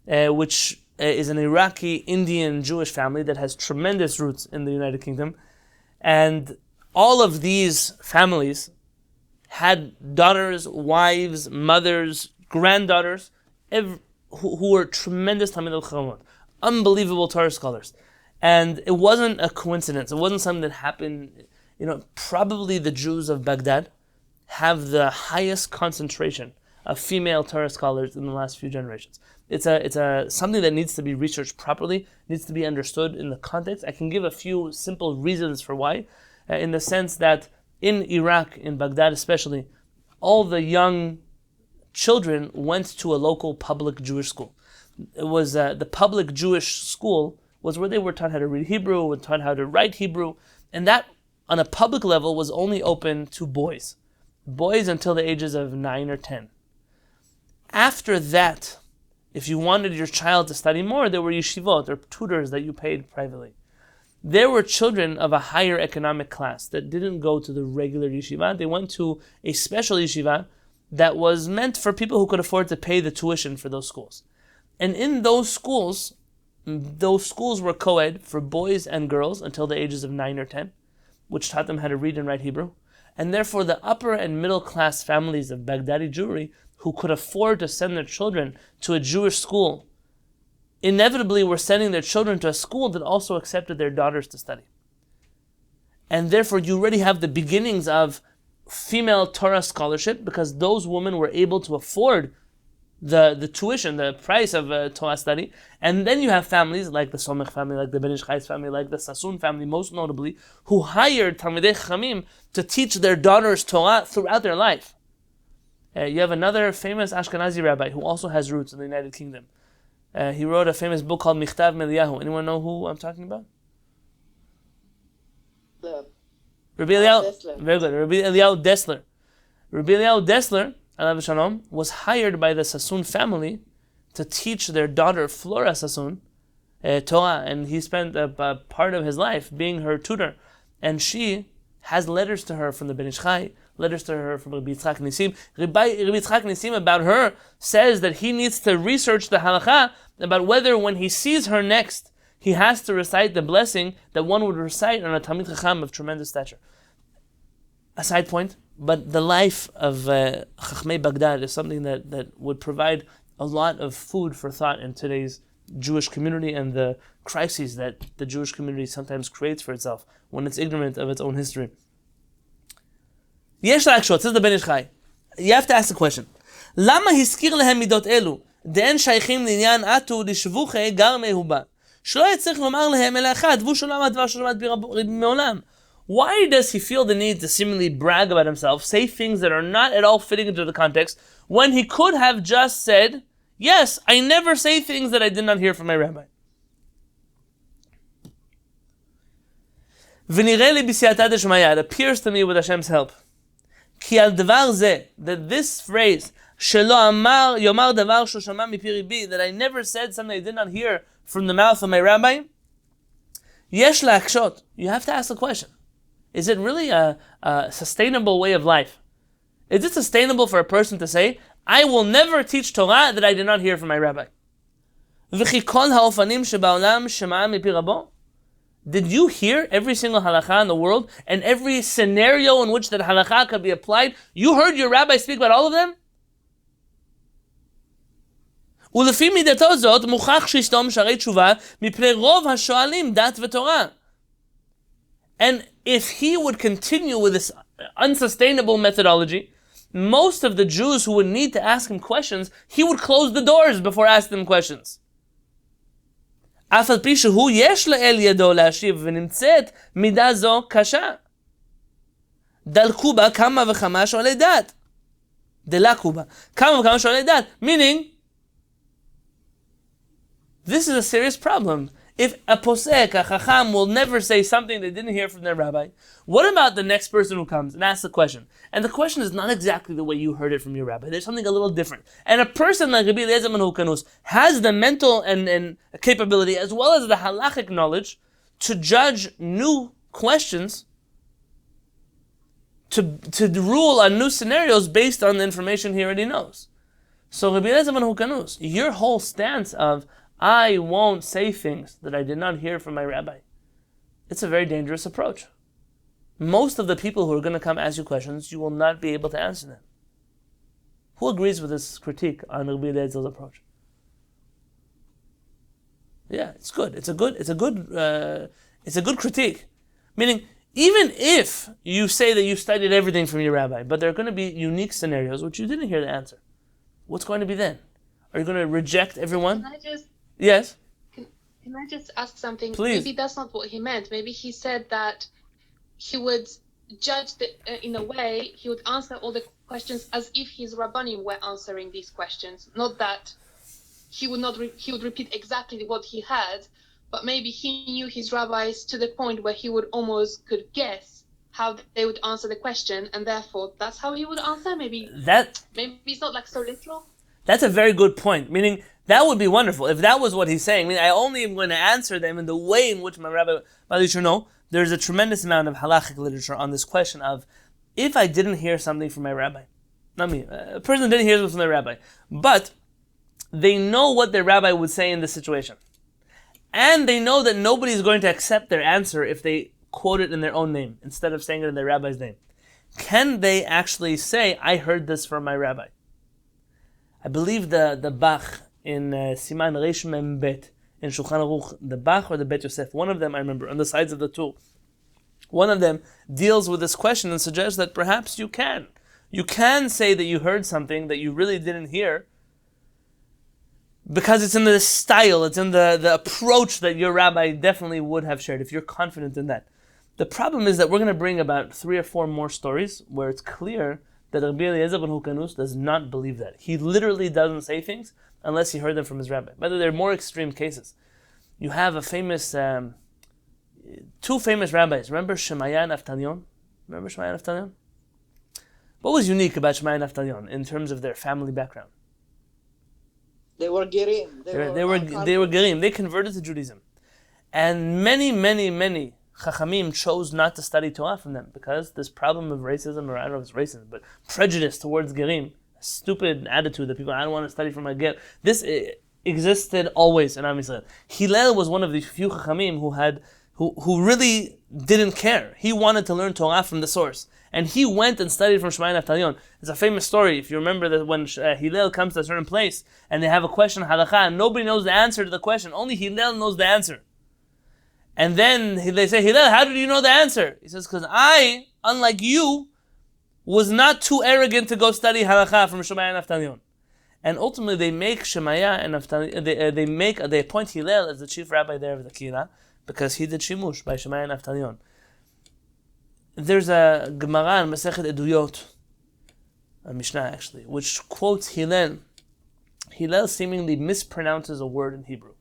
which is an Iraqi, Indian, Jewish family that has tremendous roots in the United Kingdom. And all of these families had daughters, wives, mothers, granddaughters, who were tremendous Talmid al-Chachamot, unbelievable Torah scholars. And it wasn't a coincidence. It wasn't something that happened. Probably the Jews of Baghdad have the highest concentration of female Torah scholars in the last few generations. It's something that needs to be researched properly, needs to be understood in the context. I can give a few simple reasons for why, in the sense that in Iraq, in Baghdad especially, all the young children went to a local public Jewish school. It was the public Jewish school was where they were taught how to read Hebrew, were taught how to write Hebrew, and that, on a public level, was only open to boys until the ages of 9 or 10. After that, if you wanted your child to study more, there were yeshivot, or tutors that you paid privately. There were children of a higher economic class that didn't go to the regular yeshiva. They went to a special yeshiva that was meant for people who could afford to pay the tuition for those schools. And in those schools were co-ed for boys and girls until the ages of 9 or 10, which taught them how to read and write Hebrew. And therefore the upper and middle class families of Baghdadi Jewry who could afford to send their children to a Jewish school inevitably were sending their children to a school that also accepted their daughters to study. And therefore you already have the beginnings of female Torah scholarship, because those women were able to afford the tuition, the price of Torah study. And then you have families like the Somech family, like the Ben Ish Chai's family, like the Sassoon family, most notably, who hired Talmidei Chachamim to teach their daughters Torah throughout their life. You have another famous Ashkenazi rabbi who also has roots in the United Kingdom. He wrote a famous book called Michtav Meliyahu. Anyone know who I'm talking about? Rabbi Eliyahu. Very good. Rabbi Eliyahu Dessler. Rabbi Eliyahu Dessler, alav shalom, was hired by the Sassoon family to teach their daughter Flora Sassoon Torah, and he spent a part of his life being her tutor. And she has letters to her from the Ben Ish Chai, letters to her from Rabbi Yitzchak Nissim. Rabbi Yitzchak Nissim about her says that he needs to research the halachah about whether when he sees her next, he has to recite the blessing that one would recite on a Talmid Chacham of tremendous stature. A side point, but the life of Chachmei Baghdad is something that would provide a lot of food for thought in today's Jewish community and the crises that the Jewish community sometimes creates for itself when it's ignorant of its own history. Yesh la'akshot, says the Ben Ish Chai. You have to ask the question. Lama hiskir lehem midot elu, de'en shaychim linyan atu lishvuche gar mehuba. שלא יצטרך לומר להם אלא אחד, והוא שלא למד דבר שלא למד מעולם. Why does he feel the need to seemingly brag about himself, say things that are not at all fitting into the context, when he could have just said, yes, I never say things that I did not hear from my rabbi. ונראה לי בסייעתא דשמיא, it appears to me with Hashem's help, כי על דבר זה, that this phrase, שלא אמר, יאמר דבר שהוא שמע מפי רבי, that I never said something I did not hear from the mouth of my rabbi, yesh la'akshot, you have to ask the question. Is it really a sustainable way of life? Is it sustainable for a person to say, I will never teach Torah that I did not hear from my rabbi? Did you hear every single halakha in the world and every scenario in which that halakha could be applied? You heard your rabbi speak about all of them? ולפי מידתו זאת מוכח שיסתום שערי תשובה מפני רוב השואלים דת ותורה. And if he would continue with this unsustainable methodology, most of the Jews who would need to ask him questions, he would close the doors before asking them questions. אף על פי שהוא יש לאל ידו להשיב ונמצאת מידה זו קשה. דלקו בה כמה וכמה שואלי דת. דלקו בה כמה וכמה שואלי דת. Meaning, this is a serious problem. If a posek, a chacham, will never say something they didn't hear from their rabbi, what about the next person who comes and asks the question? And the question is not exactly the way you heard it from your rabbi. There's something a little different. And a person like Rabbi Eliezer ben Hukanus has the mental and capability as well as the halachic knowledge to judge new questions, to rule on new scenarios based on the information he already knows. So Rabbi Eliezer ben Hukanus, your whole stance of I won't say things that I did not hear from my rabbi, it's a very dangerous approach. Most of the people who are going to come ask you questions, you will not be able to answer them. Who agrees with this critique on Rabbi Eliezer's approach? Yeah, it's good. It's a good critique. Meaning, even if you say that you studied everything from your rabbi, but there are going to be unique scenarios which you didn't hear the answer, what's going to be then? Are you going to reject everyone? Yes. Can I just ask something? Please. Maybe that's not what he meant. Maybe he said that he would judge in a way, he would answer all the questions as if his rabbanim were answering these questions. Not that he would repeat exactly what he had, but maybe he knew his rabbis to the point where he would almost could guess how they would answer the question, and therefore that's how he would answer. Maybe it's not like so literal. That's a very good point. Meaning, that would be wonderful if that was what he's saying. I mean, I only am going to answer them in the way in which my rabbi. But you should know, there's a tremendous amount of halachic literature on this question of if I didn't hear something from my rabbi, not me, a person didn't hear something from their rabbi, but they know what their rabbi would say in this situation, and they know that nobody's going to accept their answer if they quote it in their own name instead of saying it in their rabbi's name. Can they actually say, "I heard this from my rabbi"? I believe the Bach in Siman Reish Mem Bet in Shulchan Aruch, the Bach or the Bet Yosef, one of them I remember on the sides of the tool. One of them deals with this question and suggests that perhaps you can say that you heard something that you really didn't hear because it's in the style, it's in the approach that your rabbi definitely would have shared if you're confident in that. The problem is that we're going to bring about 3 or 4 more stories where it's clear that Rabbi Eliezer ben Hukanus does not believe that. He literally doesn't say things unless he heard them from his rabbi. By the way, there are more extreme cases. You have a famous, 2 famous rabbis. Remember Shemaiah and Avtalion? What was unique about Shemaiah and Avtalion in terms of their family background? They were Gerim. They were Gerim. They converted to Judaism. And many Chachamim chose not to study Torah from them because this problem of racism, or I don't know if it's racism, but prejudice towards Gerim, a stupid attitude that people, I don't want to study from my Ger. This existed always in Am Yisrael. Hillel was one of the few Chachamim who really didn't care. He wanted to learn Torah from the source. And he went and studied from Shemaiah and Avtalion. It's a famous story. If you remember that when Hillel comes to a certain place and they have a question, Halachah, and nobody knows the answer to the question, only Hillel knows the answer. And then they say, Hillel, how did you know the answer? He says, because I, unlike you, was not too arrogant to go study Halachah from Shemaiah and Avtalion. And ultimately they make Shemaiah and Avtalion, they appoint Hillel as the chief rabbi there of the Kehillat because he did Shimush by Shemaiah and Avtalion. There's a Gemara in Masechet Eduyot, a Mishnah actually, which quotes Hillel. Hillel seemingly mispronounces a word in Hebrew.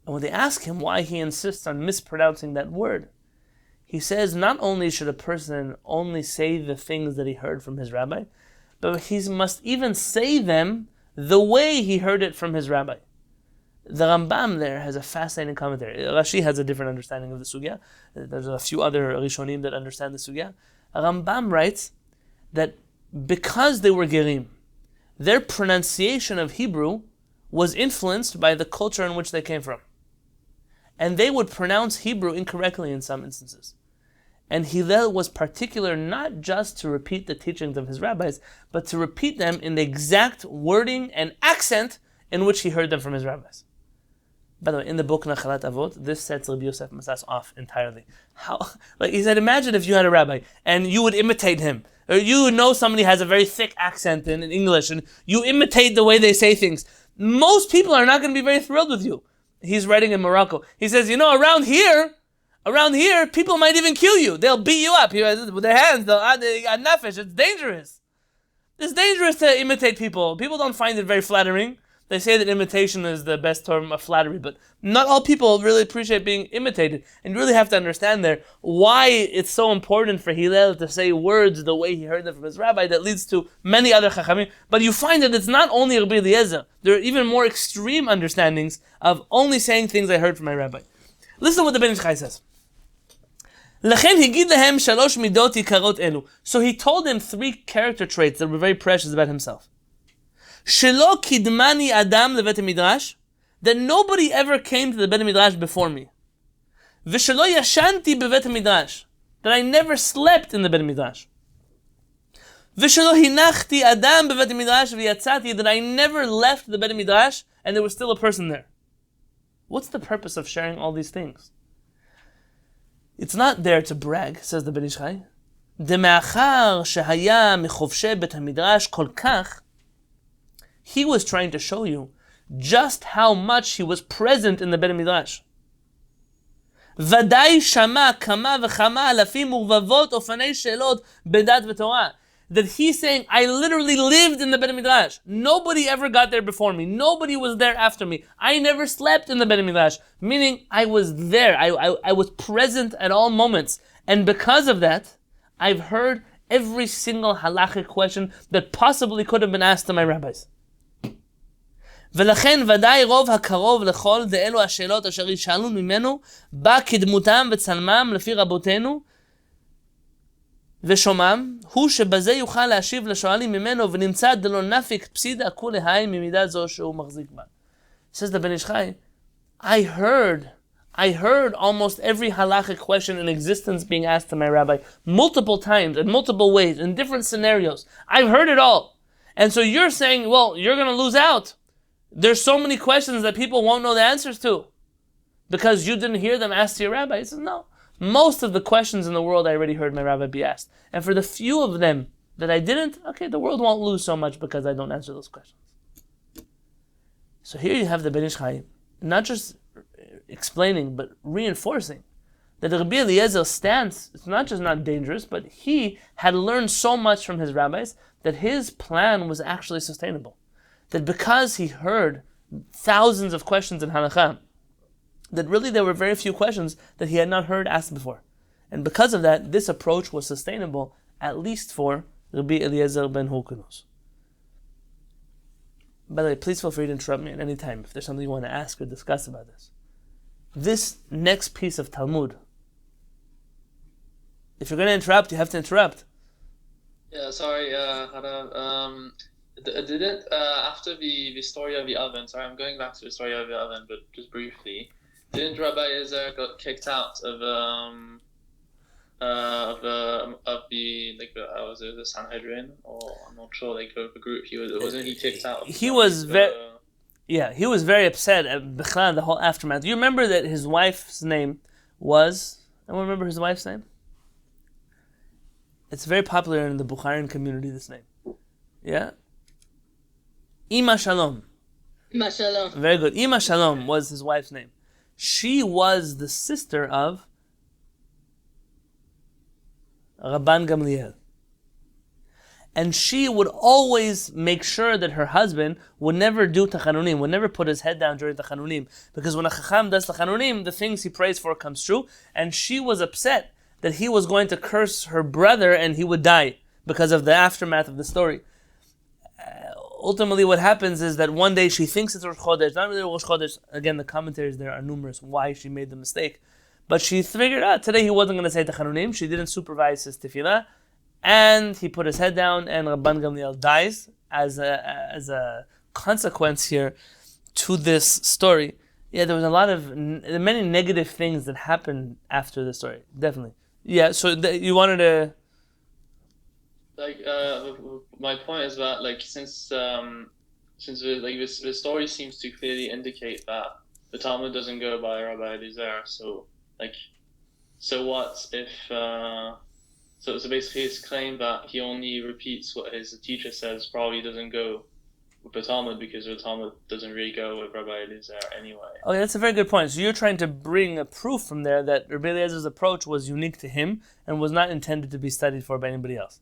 And when they ask him why he insists on mispronouncing that word, he says not only should a person only say the things that he heard from his rabbi, but he must even say them the way he heard it from his rabbi. The Rambam there has a fascinating commentary. Rashi has a different understanding of the sugya. There's a few other Rishonim that understand the sugya. Rambam writes that because they were Gerim, their pronunciation of Hebrew was influenced by the culture in which they came from. And they would pronounce Hebrew incorrectly in some instances. And Hillel was particular not just to repeat the teachings of his rabbis, but to repeat them in the exact wording and accent in which he heard them from his rabbis. By the way, in the book Nachalat Avot, this sets Rabbi Yosef Masas off entirely. He said, imagine if you had a rabbi and you would imitate him. Or you know somebody has a very thick accent in English and you imitate the way they say things. Most people are not going to be very thrilled with you. He's writing in Morocco. He says, around here, people might even kill you. They'll beat you up with their hands. They'll nefesh. It's dangerous. It's dangerous to imitate people. People don't find it very flattering. They say that imitation is the best term of flattery, but not all people really appreciate being imitated. And you really have to understand there why it's so important for Hillel to say words the way he heard them from his rabbi that leads to many other chachamim. But you find that it's not only Rabbi Eliezer. There are even more extreme understandings of only saying things I heard from my rabbi. Listen to what the Ben Ish Chai says. So he told them three character traits that were very precious about himself. Shelo kidmani adam levet midrash, that nobody ever came to the Bet Midrash before me. V'shelo yashanti bevet midrash, that I never slept in the Bet Midrash. V'shelo hinachti adam bevet midrash v'yatzati, that I never left the Bet Midrash and there was still a person there. What's the purpose of sharing all these things? It's not there to brag, says the Ben Ish Chai. De'me'achar shehaya mechovshei Bet HaMidrash kol kach, he was trying to show you just how much he was present in the Bet Midrash. Vadai shama kama v'chama alafim urvavot ofanei shelot bedat v'torah. That he's saying, I literally lived in the Bet Midrash. Nobody ever got there before me. Nobody was there after me. I never slept in the Bet Midrash. Meaning, I was there. I was present at all moments. And because of that, I've heard every single halachic question that possibly could have been asked to my rabbis. ולכן ודאי רוב הקרוב לכל דאלו השאלות אשר ישאלו ממנו בא כדמותם וצלמם לפי רבותינו ושומעם הוא שבזה יוכל להשיב לשואלים ממנו ונמצא דלא נפיק פסידה כולי היי ממידה זו שהוא מחזיק בה. Says the Ben Ish Chai, I heard almost every halachic question in existence being asked to my rabbi multiple times, in multiple ways, in different scenarios. I've heard it all. And so you're saying, well, you're going to lose out. There's so many questions that people won't know the answers to because you didn't hear them asked to your rabbi. He says, no. Most of the questions in the world I already heard my rabbi be asked. And for the few of them that I didn't, okay, the world won't lose so much because I don't answer those questions. So here you have the Ben Ish Chai, not just explaining, but reinforcing that Rabbi Eliezer's stance is not just not dangerous, but he had learned so much from his rabbis that his plan was actually sustainable. That because he heard thousands of questions in Halachah, that really there were very few questions that he had not heard asked before. And because of that, this approach was sustainable, at least for Rabbi Eliezer ben Hurkanus. By the way, please feel free to interrupt me at any time if there's something you want to ask or discuss about this. This next piece of Talmud, if you're going to interrupt, you have to interrupt. Yeah, sorry, Hannah. Didn't after the story of the oven? Sorry, I'm going back to the story of the oven, but just briefly. Didn't Rabbi Eliezer got kicked out of the was it the Sanhedrin, or I'm not sure, like the group? Wasn't he kicked out? He was very upset at the whole aftermath. Do you remember that his wife's name was? Anyone remember his wife's name? It's very popular in the Bukharian community. This name, yeah. Ima Shalom. Ima Shalom. Very good. Ima Shalom was his wife's name. She was the sister of Rabban Gamliel. And she would always make sure that her husband would never do tachanunim, would never put his head down during tachanunim. Because when a chacham does tachanunim, the things he prays for comes true. And she was upset that he was going to curse her brother and he would die because of the aftermath of the story. ultimately what happens is that one day she thinks it's Rosh Chodesh, not really Rosh Chodesh. Again, the commentaries there are numerous why she made the mistake. But she figured out today he wasn't going to say Tachanunim. She didn't supervise his tefillah. And he put his head down, and Rabban Gamliel dies as a consequence here to this story. Yeah, there was a lot of many negative things that happened after the story. Definitely. Yeah. So you wanted to. My point is that since the story seems to clearly indicate that the Talmud doesn't go by Rabbi Eliezer, so what if so basically his claim that he only repeats what his teacher says probably doesn't go with the Talmud because the Talmud doesn't really go with Rabbi Eliezer anyway. Okay, that's a very good point. So you're trying to bring a proof from there that Rabbi Eliezer's approach was unique to him and was not intended to be studied for by anybody else.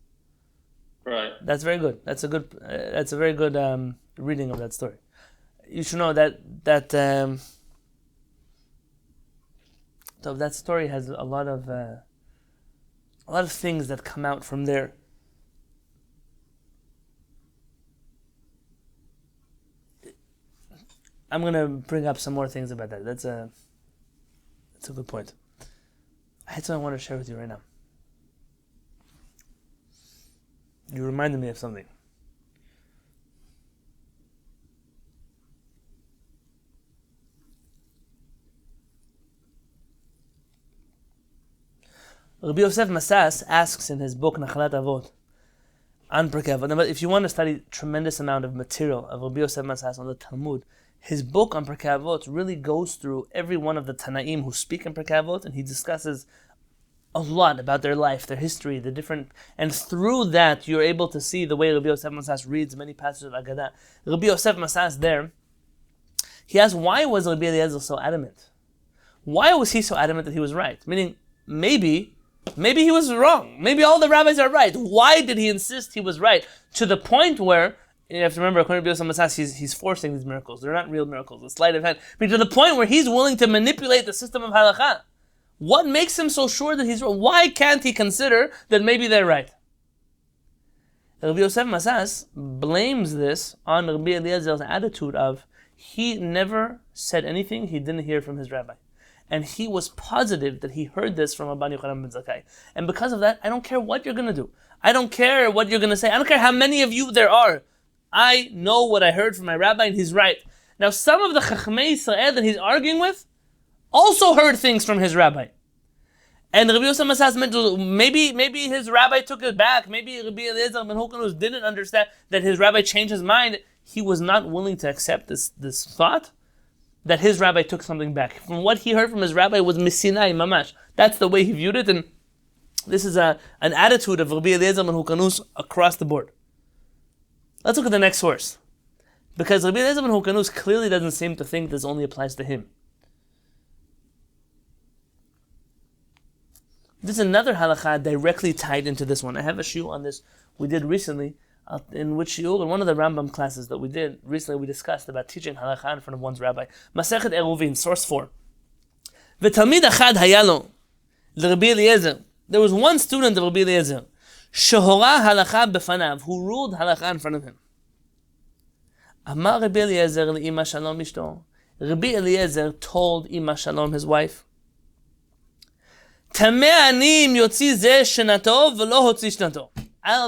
Right. That's very good. That's a good. That's a very good reading of that story. You should know that so that story has a lot of things that come out from there. I'm gonna bring up some more things about that. That's a good point. I had something I want to share with you right now. You reminded me of something. Rabbi Yosef Masas asks in his book Nachalat Avot on Pirkei Avot. Now, if you want to study tremendous amount of material of Rabbi Yosef Masas on the Talmud, his book on Pirkei Avot really goes through every one of the Tanaim who speak in Pirkei Avot, and he discusses a lot about their life, their history, the different, and through that you're able to see the way Rabbi Yosef Masas reads many passages of Agadah. Rabbi Yosef Masas there, he asks, why was Rabbi Eliezer so adamant? Why was he so adamant that he was right? Meaning, maybe he was wrong. Maybe all the rabbis are right. Why did he insist he was right? To the point where, you have to remember, according to Rabbi Yosef Masas, he's forcing these miracles. They're not real miracles, a sleight of hand. But to the point where he's willing to manipulate the system of halakha. What makes him so sure that he's wrong? Why can't he consider that maybe they're right? Rabbi Yosef Masas blames this on Rabbi Eliezer's attitude of he never said anything he didn't hear from his rabbi. And he was positive that he heard this from Rabban Yochanan ben Zakkai. And because of that, I don't care what you're going to do. I don't care what you're going to say. I don't care how many of you there are. I know what I heard from my rabbi and he's right. Now some of the Chachmei Yisrael that he's arguing with also heard things from his rabbi. And Rabbi Yosef Masas mentioned maybe his rabbi took it back. Maybe Rabbi Eliezer ben Hokanus didn't understand that his rabbi changed his mind. He was not willing to accept this thought that his rabbi took something back. From what he heard from his rabbi was misinai mamash. That's the way he viewed it, and this is an attitude of Rabbi Eliezer ben Hokanus across the board. Let's look at the next source. Because Rabbi Eliezer ben Hokanus clearly doesn't seem to think this only applies to him. There's another halakha directly tied into this one. I have a shiur on this we did recently, in which shiur, in one of the Rambam classes that we did recently, we discussed about teaching halakha in front of one's rabbi. Masechet Eruvin, source 4. V'talmid achad hayalo, l'Rabbi Eliezer. There was one student of Rabbi Eliezer, shehora halakha befanav, who ruled halakha in front of him. Amar Rabbi Eliezer le'ima Shalom ishto. Rabbi Eliezer told Ima Shalom, his wife, I'll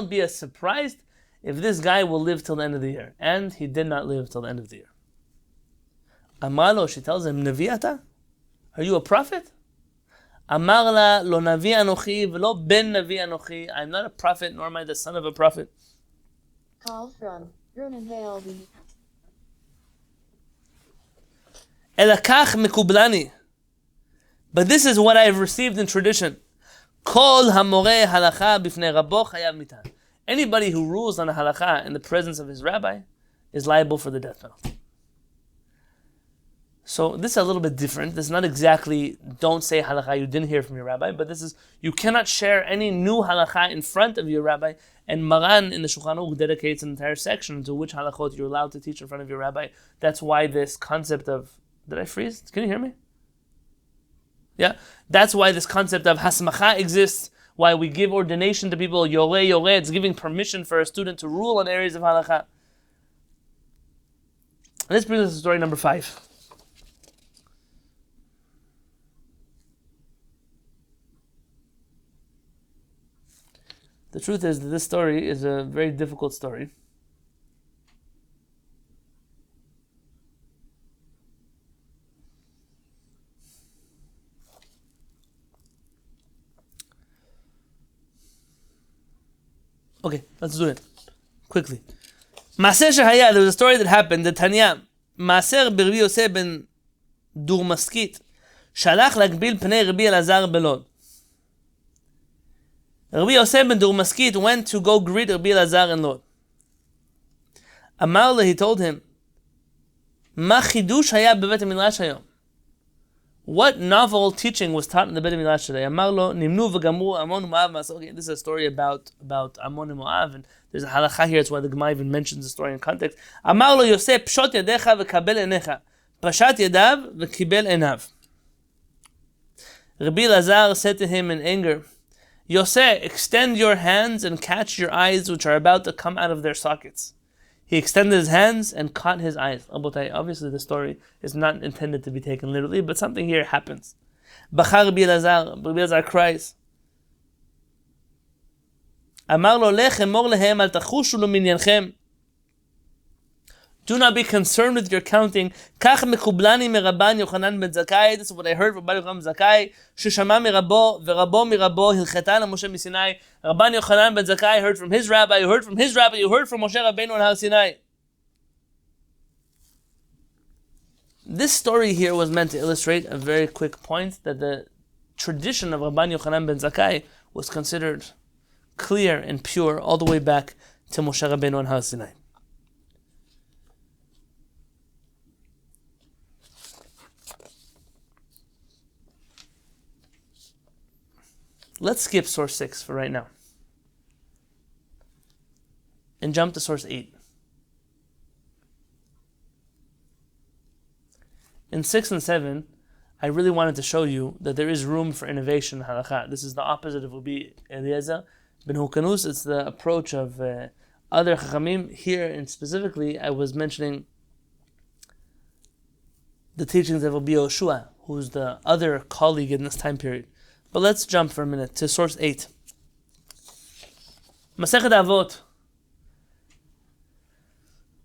be surprised if this guy will live till the end of the year. And he did not live till the end of the year. Amalo, she tells him, Naviata? Are you a prophet? Amarla lo navi anochi v'lo ben navi anochi. I'm not a prophet, nor am I the son of a prophet. Call from Ronan Hale. Elakach mekublani. But this is what I have received in tradition. Kol hamoreh halacha bifnei rabo chayav mitan. Anybody who rules on a halacha in the presence of his rabbi is liable for the death penalty. So this is a little bit different. This is not exactly don't say halacha you didn't hear from your rabbi, but this is you cannot share any new halacha in front of your rabbi. And Maran in the Shulchan Aruch dedicates an entire section to which halachot you're allowed to teach in front of your rabbi. That's why this concept of did I freeze? Can you hear me? Yeah, that's why this concept of hasmacha exists. Why we give ordination to people, yoreh, it's giving permission for a student to rule on areas of halakha. And this brings us to story number 5. The truth is that this story is a very difficult story. Okay, let's do it quickly. Maaser shehaya, there was a story that happened. The Tanya, Maaser Rabbi Yosef ben Durmaskit, shalach lagbil pnei Rabbi Elazar belod. Rabbi Yosef ben Durmaskit went to go greet Rabbi Elazar in Lod. Amar le, he told him, Ma chidush haya bebet midrash hayom. What novel teaching was taught in the Bet Midrash today? Amar lo, nimnu v'gamru Amon u'Moav. Okay, this is a story about Amon and Moav, and there's a halachah here. It's why the Gemara even mentions the story in context. Amar lo Yosef, pshot yadecha v'kabel enecha. Pashat yadav v'kibel enav. Rabbi Elazar said to him in anger, Yosef, extend your hands and catch your eyes which are about to come out of their sockets. He extended his hands and caught his eyes. Obviously the story is not intended to be taken literally, but something here happens. Bachar Rabbi Elazar cries. Amar lo lech emor lehem al tachushu lo minyanchem. Do not be concerned with your counting. Kach mekublani merabban Yochanan ben Zakkai. This is what I heard from Rabban Yochanan ben Zakkai. Sheshama mirabo verabo mirabo hilchetan Moshe misinai. Rabban Yochanan ben Zakkai heard from his rabbi. You heard from his rabbi. You heard from Moshe Rabbeinu on Har Sinai. This story here was meant to illustrate a very quick point that the tradition of Rabban Yochanan ben Zakkai was considered clear and pure all the way back to Moshe Rabbeinu on Har Sinai. Let's skip source 6 for right now and jump to source 8. In 6 and 7, I really wanted to show you that there is room for innovation in halakha. This is the opposite of Rabbi Eliezer ben Hukanus. It's the approach of other chachamim. Here, and specifically, I was mentioning the teachings of Rabbi Yoshua, who's the other colleague in this time period. But let's jump for a minute to source 8. Masechet Avot.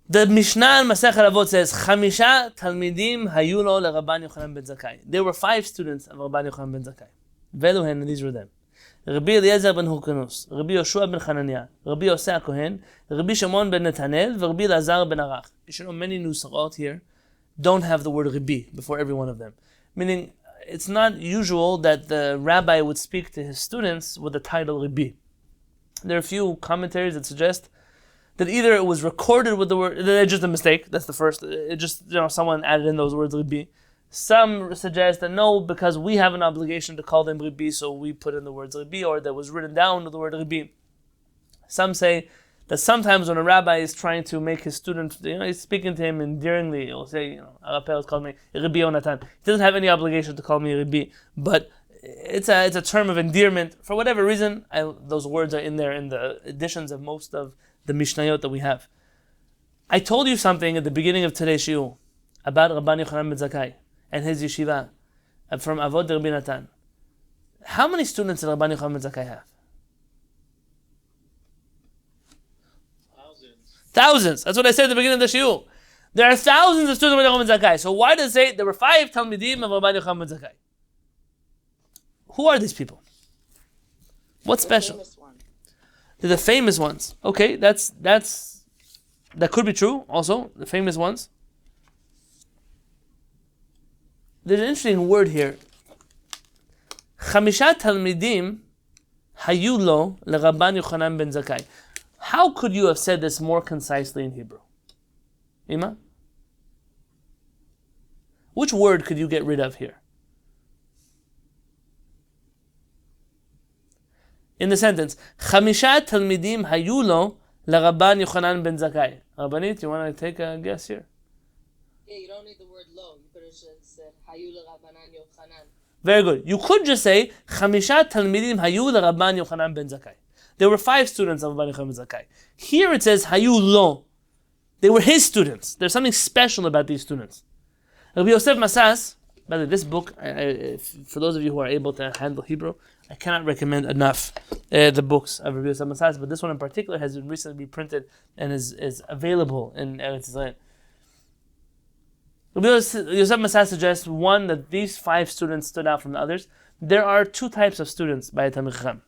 The Mishnah in Masechet Avot says, Chamisha Talmidim hayu lo leRabban Yochanan ben Zakkai. There were 5 students of Rabban Yochanan ben Zakkai. Veluhen, and these were them. Rabbi Eliezer ben Hukanus, Rabbi Yoshua ben Hananiah, Rabbi Yosef Kohen, Rabbi Shimon ben Netanel, Rabbi Elazar ben Arach. You should know many nusarot here don't have the word Rabbi before every one of them. Meaning, it's not usual that the rabbi would speak to his students with the title Rabbi. There are a few commentaries that suggest that either it was recorded with the word, it's just a mistake, that's the first, it just, someone added in those words Rabbi. Some suggest that no, because we have an obligation to call them Rabbi, so we put in the words Rabbi, or that was written down with the word Rabbi. Some say that sometimes when a rabbi is trying to make his student, he's speaking to him endearingly, he'll say, Arapel called me Rabbi Yonatan. He doesn't have any obligation to call me Rabbi, but it's a term of endearment. For whatever reason, those words are in there in the editions of most of the Mishnayot that we have. I told you something at the beginning of today's shiur about Rabban Yochanan ben Zakkai and his yeshiva from Avot Rabbi Natan. How many students did Rabban Yochanan ben Zakkai have? Thousands. That's what I said at the beginning of the shiur. There are thousands of students of Rabban Yochanan ben Zakkai. So why does it say there were 5 Talmidim of Rabban Yochanan ben Zakkai? Who are these people? What's special? They're the famous ones. Okay, that could be true. Also, the famous ones. There's an interesting word here. Chamisha Talmidim hayu lo leRabban Yochanan ben Zakkai. How could you have said this more concisely in Hebrew? Ima? Which word could you get rid of here? In the sentence, Chamisha Talmidim hayu lo leRabban Yochanan ben Zakkai. Rabbanit, you want to take a guess here? Yeah, you don't need the word lo. You could have just said hayu leRabbanan Yochanan. Very good. You could just say Chamisha Talmidim hayu leRabban Yochanan ben Zakkai. There were 5 students of Rabban Yochanan ben Zakkai. Here it says hayu lo. They were his students. There's something special about these students. Rabbi Yosef Masas, by the way, this book, for those of you who are able to handle Hebrew, I cannot recommend enough the books of Rabbi Yosef Masas, but this one in particular has been recently reprinted and is available in Eretz Israel. Rabbi Yosef Masas suggests, one, that these 5 students stood out from the others. There are 2 types of students by a Talmid Chacham.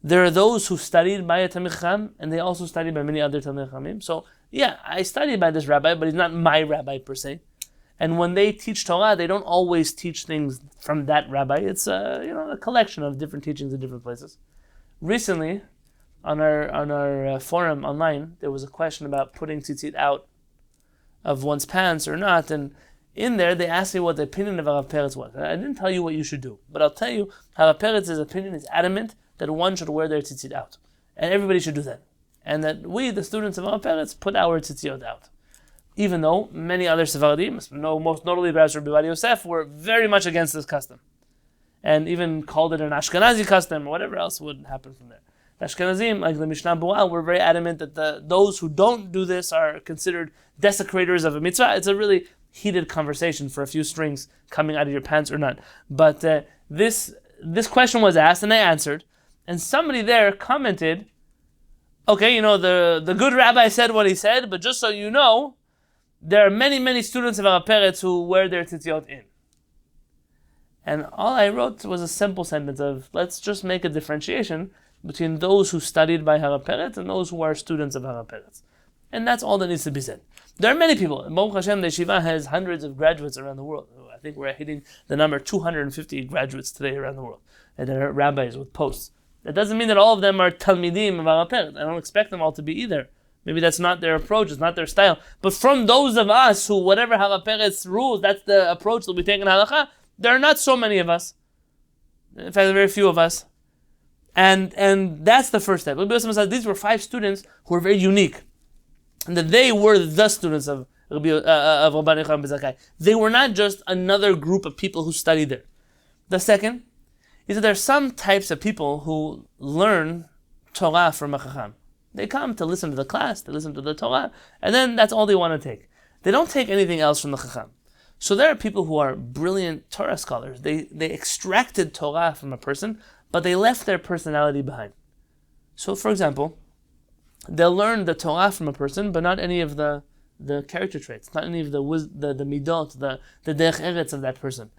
There are those who studied by a Talmid Chacham, and they also studied by many other Talmid Chachamim. So, yeah, I studied by this rabbi, but he's not my rabbi per se. And when they teach Torah, they don't always teach things from that rabbi. It's a collection of different teachings in different places. Recently, on our forum online, there was a question about putting tzitzit out of one's pants or not, and in there they asked me what the opinion of Rav Peretz was. I didn't tell you what you should do, but I'll tell you how Rav Peretz's opinion is adamant that one should wear their tzitzit out, and everybody should do that, and that we, the students of Rav Peretz, put our tzitzit out. Even though many other Sephardim, most notably Rabbi Ovadia Yosef, were very much against this custom, and even called it an Ashkenazi custom or whatever else would happen from there. The Ashkenazim, like the Mishnah Bu'al, were very adamant that those who don't do this are considered desecrators of a mitzvah. It's a really heated conversation for a few strings coming out of your pants or not. But this question was asked and I answered, and somebody there commented, okay, the good rabbi said what he said, but just so you know, there are many, many students of Rav Peretz who wear their tzitziot in. And all I wrote was a simple sentence of, let's just make a differentiation between those who studied by Rav Peretz and those who are students of Rav Peretz. And that's all that needs to be said. There are many people. Baruch Hashem, the yeshiva has hundreds of graduates around the world. I think we're hitting the number 250 graduates today around the world. And there are rabbis with posts. That doesn't mean that all of them are talmidim of Rav Peretz. I don't expect them all to be either. Maybe that's not their approach, it's not their style. But from those of us who, whatever Rav Peretz rules, that's the approach that we take in Halachah, there are not so many of us. In fact, there are very few of us. And that's the first step. These were 5 students who were very unique. And that they were the students of Rabbi Yochanan ben Zakkai. They were not just another group of people who studied there. The second is that there are some types of people who learn Torah from a Chacham. They come to listen to the class, they listen to the Torah, and then that's all they want to take. They don't take anything else from the Chacham. So there are people who are brilliant Torah scholars. They extracted Torah from a person, but they left their personality behind. So, for example, they'll learn the Torah from a person, but not any of the character traits, not any of the midot, the derech eretz of that person.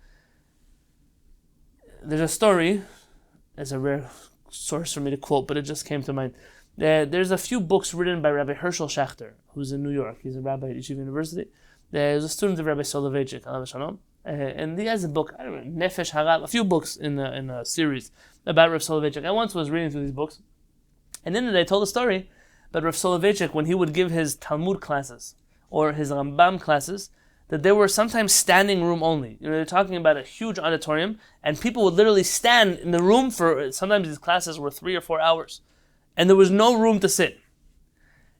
There's a story, it's a rare source for me to quote, but it just came to mind. There's a few books written by Rabbi Herschel Schachter, who's in New York. He's a rabbi at Yeshiva University. There's a student of Rabbi Soloveitchik, alav shalom, and he has a book, Nefesh Harav, a few books in a series about Rav Soloveitchik. I once was reading through these books, and in it I told a story about Rav Soloveitchik when he would give his Talmud classes or his Rambam classes, that there were sometimes standing room only. They're talking about a huge auditorium, and people would literally stand in the room for, sometimes these classes were 3 or 4 hours, and there was no room to sit.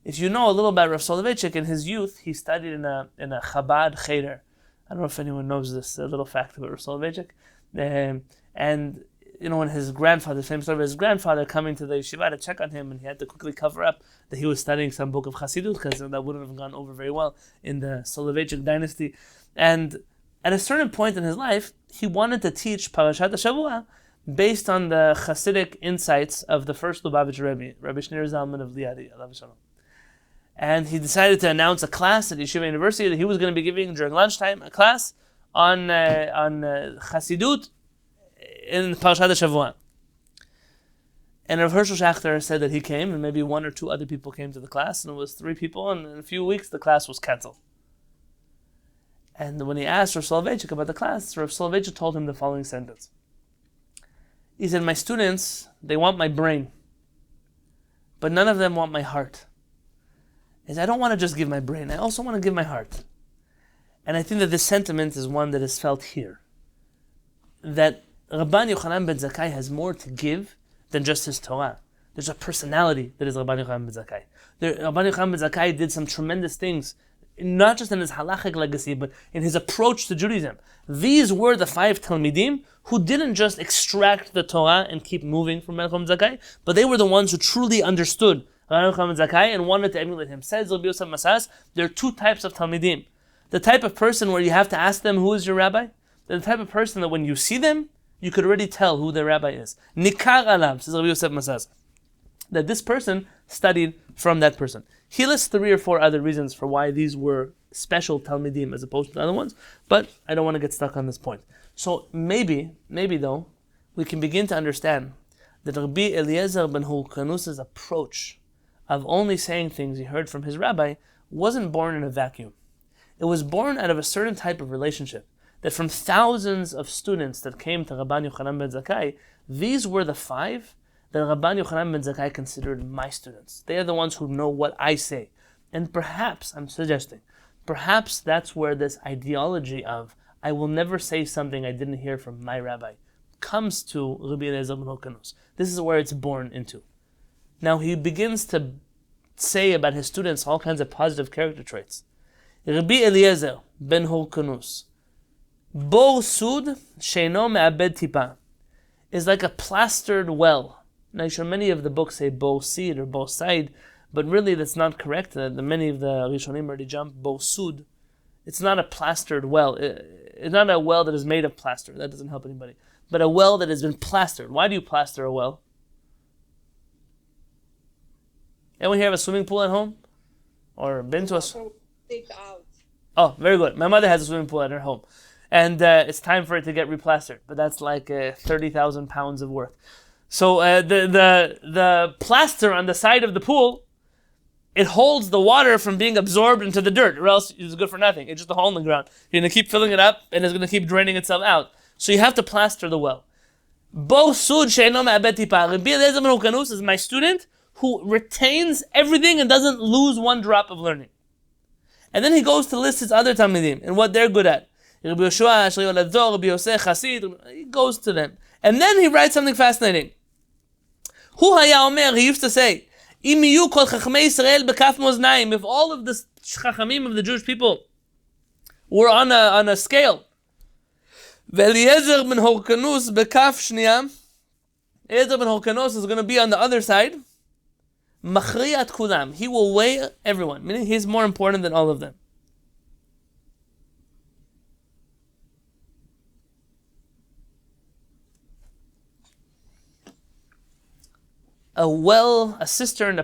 If you know a little about Rav Soloveitchik, in his youth, he studied in a Chabad cheder. I don't know if anyone knows this little fact about Rav Soloveitchik. And when his grandfather, the same story of his grandfather coming to the yeshiva to check on him, and he had to quickly cover up that he was studying some book of Chassidut, because that wouldn't have gone over very well in the Soloveitchik dynasty. And at a certain point in his life, he wanted to teach Parashat HaShavua based on the Hasidic insights of the first Lubavitch Rebbe, Rabbi Shneur Zalman of Liadi, alav shalom. And he decided to announce a class at Yeshiva University that he was going to be giving during lunchtime a class on Chassidut in Parashat HaShavua. And Rav Herschel Schachter said that he came, and maybe 1 or 2 other people came to the class, and it was 3 people, and in a few weeks the class was canceled. And when he asked Rav Soloveitchik about the class, Rav Soloveitchik told him the following sentence. He said, my students, they want my brain, but none of them want my heart. He said, I don't want to just give my brain, I also want to give my heart. And I think that this sentiment is one that is felt here. That Rabban Yochanan ben Zakkai has more to give than just his Torah. There's a personality that is Rabban Yochanan ben Zakkai. Rabban Yochanan ben Zakkai did some tremendous things, not just in his halachic legacy, but in his approach to Judaism. These were the 5 Talmidim who didn't just extract the Torah and keep moving from Rabban Yochanan ben Zakkai, but they were the ones who truly understood Rabban Yochanan ben Zakkai, and wanted to emulate him. Says Rabbi Yosef Masas, there are two types of Talmidim. The type of person where you have to ask them, who is your rabbi? The type of person that when you see them, you could already tell who their rabbi is. Nikar alav, says Rabbi Yosef Masas, that this person studied from that person. He lists 3 or 4 other reasons for why these were special Talmidim as opposed to the other ones, but I don't want to get stuck on this point. So maybe though, we can begin to understand that Rabbi Eliezer ben Hurkanus's approach of only saying things he heard from his rabbi wasn't born in a vacuum. It was born out of a certain type of relationship, that from thousands of students that came to Rabban Yochanan ben Zakkai, these were the 5 that Rabban Yochanan ben Zakkai considered my students. They are the ones who know what I say. And perhaps, I'm suggesting, perhaps that's where this ideology of, I will never say something I didn't hear from my rabbi, comes to Rabbi Eliezer ben Hurkanus. This is where it's born into. Now he begins to say about his students all kinds of positive character traits. Rabbi Eliezer ben Hurkanus, Bor Sud sheino me'abed tipa, is like a plastered well. Now, sure, many of the books say Bor Sid or Bor Said, but really that's not correct. Many of the Rishonim already jumped Bor Sud. It's not a plastered well. It's not a well that is made of plaster. That doesn't help anybody. But a well that has been plastered. Why do you plaster a well? Anyone here have a swimming pool at home? Or been to a... Dig out. Oh, very good. My mother has a swimming pool at her home. And it's time for it to get replastered. But that's like 30,000 pounds of work. So the plaster on the side of the pool, it holds the water from being absorbed into the dirt, or else it's good for nothing. It's just a hole in the ground. You're going to keep filling it up, and it's going to keep draining itself out. So you have to plaster the well. Bo Sud sheino me'abed tipa. Rabbi Eliezer ben Hurkanus is my student who retains everything and doesn't lose one drop of learning. And then he goes to list his other Talmidim and what they're good at. Rabbi Yoshua, Shri Olador, Rabbi Yosef, Chassid. He goes to them. And then he writes something fascinating. Hu haya omer, he used to say, Im yiyu kol chachamei Yisrael bekaf moznaim, if all of the chachamim of the Jewish people were on a scale, Ve'eliezer ben Hurkanus bekaf shniya, Eliezer ben Hurkanus is going to be on the other side, Machriyat kulam, he will weigh everyone, meaning he's more important than all of them. A well-plastered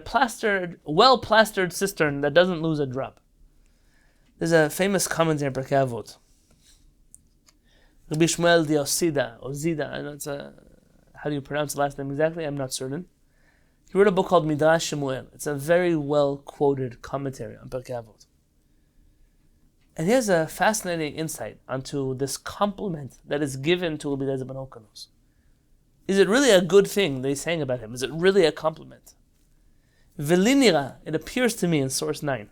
cistern that doesn't lose a drop. There's a famous commentary in Pirkei Avot. Rabbi Shmuel Diosida, or Zida, I know it's how do you pronounce the last name exactly? I'm not certain. He wrote a book called Midrash Shemuel. It's a very well-quoted commentary on Pirkei Avot. And he has a fascinating insight onto this compliment that is given to Rabbi Eliezer ben Hurkanus. Is it really a good thing they saying about him? Is it really a compliment? Velinira, it appears to me in source 9.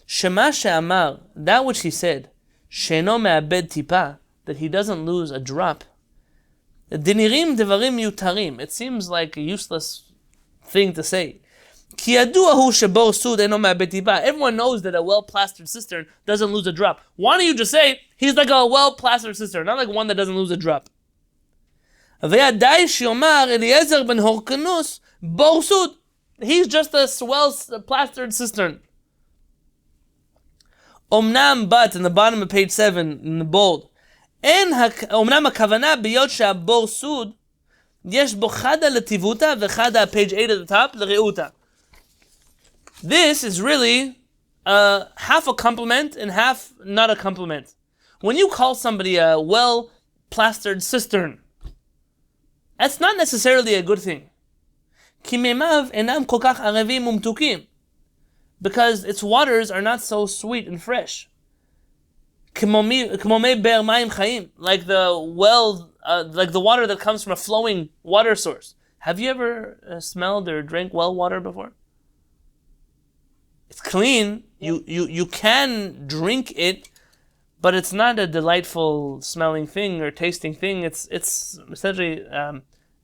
Shema she'amar, that which he said, she'eno me'abed tipa, that he doesn't lose a drop. Dinirim devarim yutarim, it seems like a useless thing to say. Ki yadua hu shebor sud eno me'abed tipa. Everyone knows that a well-plastered cistern doesn't lose a drop. Why don't you just say, he's like a well-plastered cistern, not like one that doesn't lose a drop. Ve'adai shiomar Eliezer ben Hurkanus bor sud. He's just a well-plastered cistern. Omnam, but in the bottom of page 7, in the bold, אומנם הכוונה ביות שהבור סוד יש בו חדה לטיבותה וחדה, page 8 at the top, לרעותה. This is really half a compliment and half not a compliment. When you call somebody a well-plastered cistern, that's not necessarily a good thing. כי מימיו אינם כל כך ערבים ומתוקים, because its waters are not so sweet and fresh. כמו מי באר מים חיים, like the well, like the water that comes from a flowing water source. Have you ever smelled or drank well water before? It's clean. You can drink it, but it's not a delightful smelling thing or tasting thing. It's essentially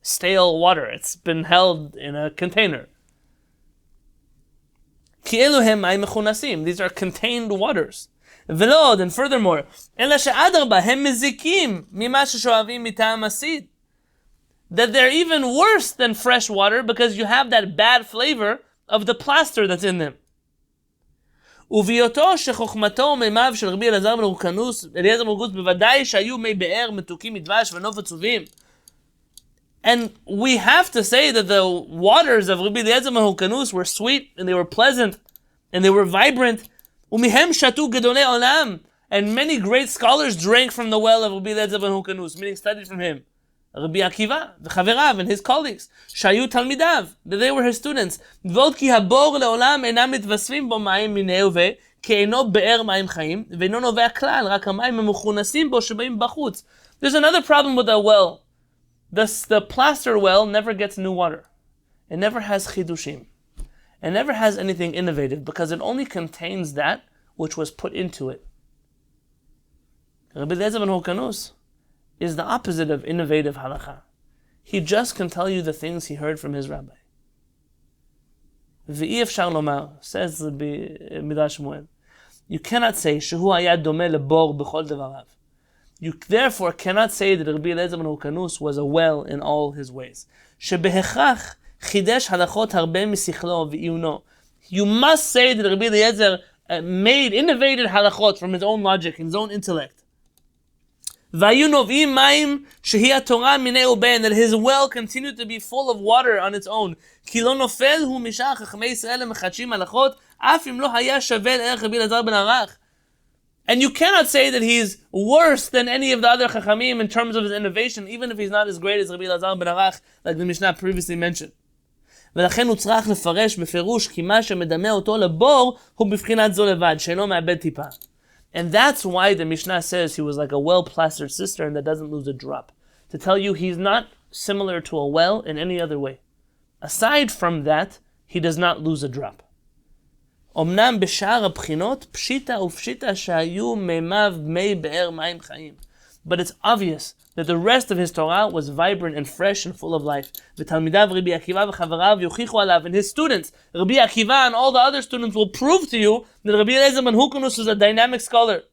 stale water. It's been held in a container. כי אלו הם מים מכונסים. These are contained waters. ולא, and furthermore, אלא שאדרבה, הם מזיקים ממה ששואבים מטעם הסיד. That they're even worse than fresh water because you have that bad flavor of the plaster that's in them. ובהיותו שחוכמתו ומימיו של רבי אליעזר בן הורקנוס בוודאי שהיו מי באר מתוקים מדבש ונוף עצובים. And we have to say that the waters of Rabbi Eliezer ben Hurkanus were sweet and they were pleasant and they were vibrant. ومهم شتו גדולי עולם. And many great scholars drank from the well of Rabbi Eliezer ben Hurkanus, meaning studied from him. Rabbi Akiva, וחבריו and his colleagues, שהיו תלמידיו, that they were his students. ועוד כי הבור לעולם אינם מתווספים בו מים מיניה וביה, כי אינו באר מים חיים, ואינו נובע כלל, רק המים המכונסים בו שבאים בחוץ. There's another problem with that well. The plaster well never gets new water. It never has chidushim. It never has anything innovative because it only contains that which was put into it. Rabbi Eliezer ben Hurkanus is the opposite of innovative halakha. He just can tell you the things he heard from his rabbi. V'i efshar lomar, says the Midrash Shmuel, you cannot say shehu haya domeh lebor b'chol devarav. You therefore cannot say that Rabbi Eliezer ben Hurkanus was a well in all his ways. Shebehechrach chidesh halachot harbe misichlo v'iyuno. You must say that Rabbi Eliezer innovated halachot from his own logic, his own intellect. והיו נובעים מים שהיא התורה מיני ובין, that his well continued to be full of water on its own. כי לא נופל הוא משאר חכמי ישראל המחדשים הלכות, אף אם לא היה שווה לערך רבי אלעזר בן ערך. And you cannot say that he's worse than any of the other chachamim in terms of his innovation, even if he's not as great as Rabbi Elazar ben Arach, like the Mishnah previously mentioned. ולכן הוא צריך לפרש בפירוש כי מה שמדמה אותו לבור הוא בבחינת זו לבד, שאינו מאבד טיפה. And that's why the Mishnah says he was like a well-plastered cistern that doesn't lose a drop. To tell you he's not similar to a well in any other way. Aside from that, he does not lose a drop. אמנם בשאר הבחינות, פשיטה ופשיטה שהיו מימיו מי באר מים חיים. But it's obvious that the rest of his Torah was vibrant and fresh and full of life. ותלמידיו רבי עקיבא וחבריו יוכיחו עליו, and his students, Rabbi Akiva and all the other students will prove to you that Rabbi Eliezer ben Hurkanus is a dynamic scholar.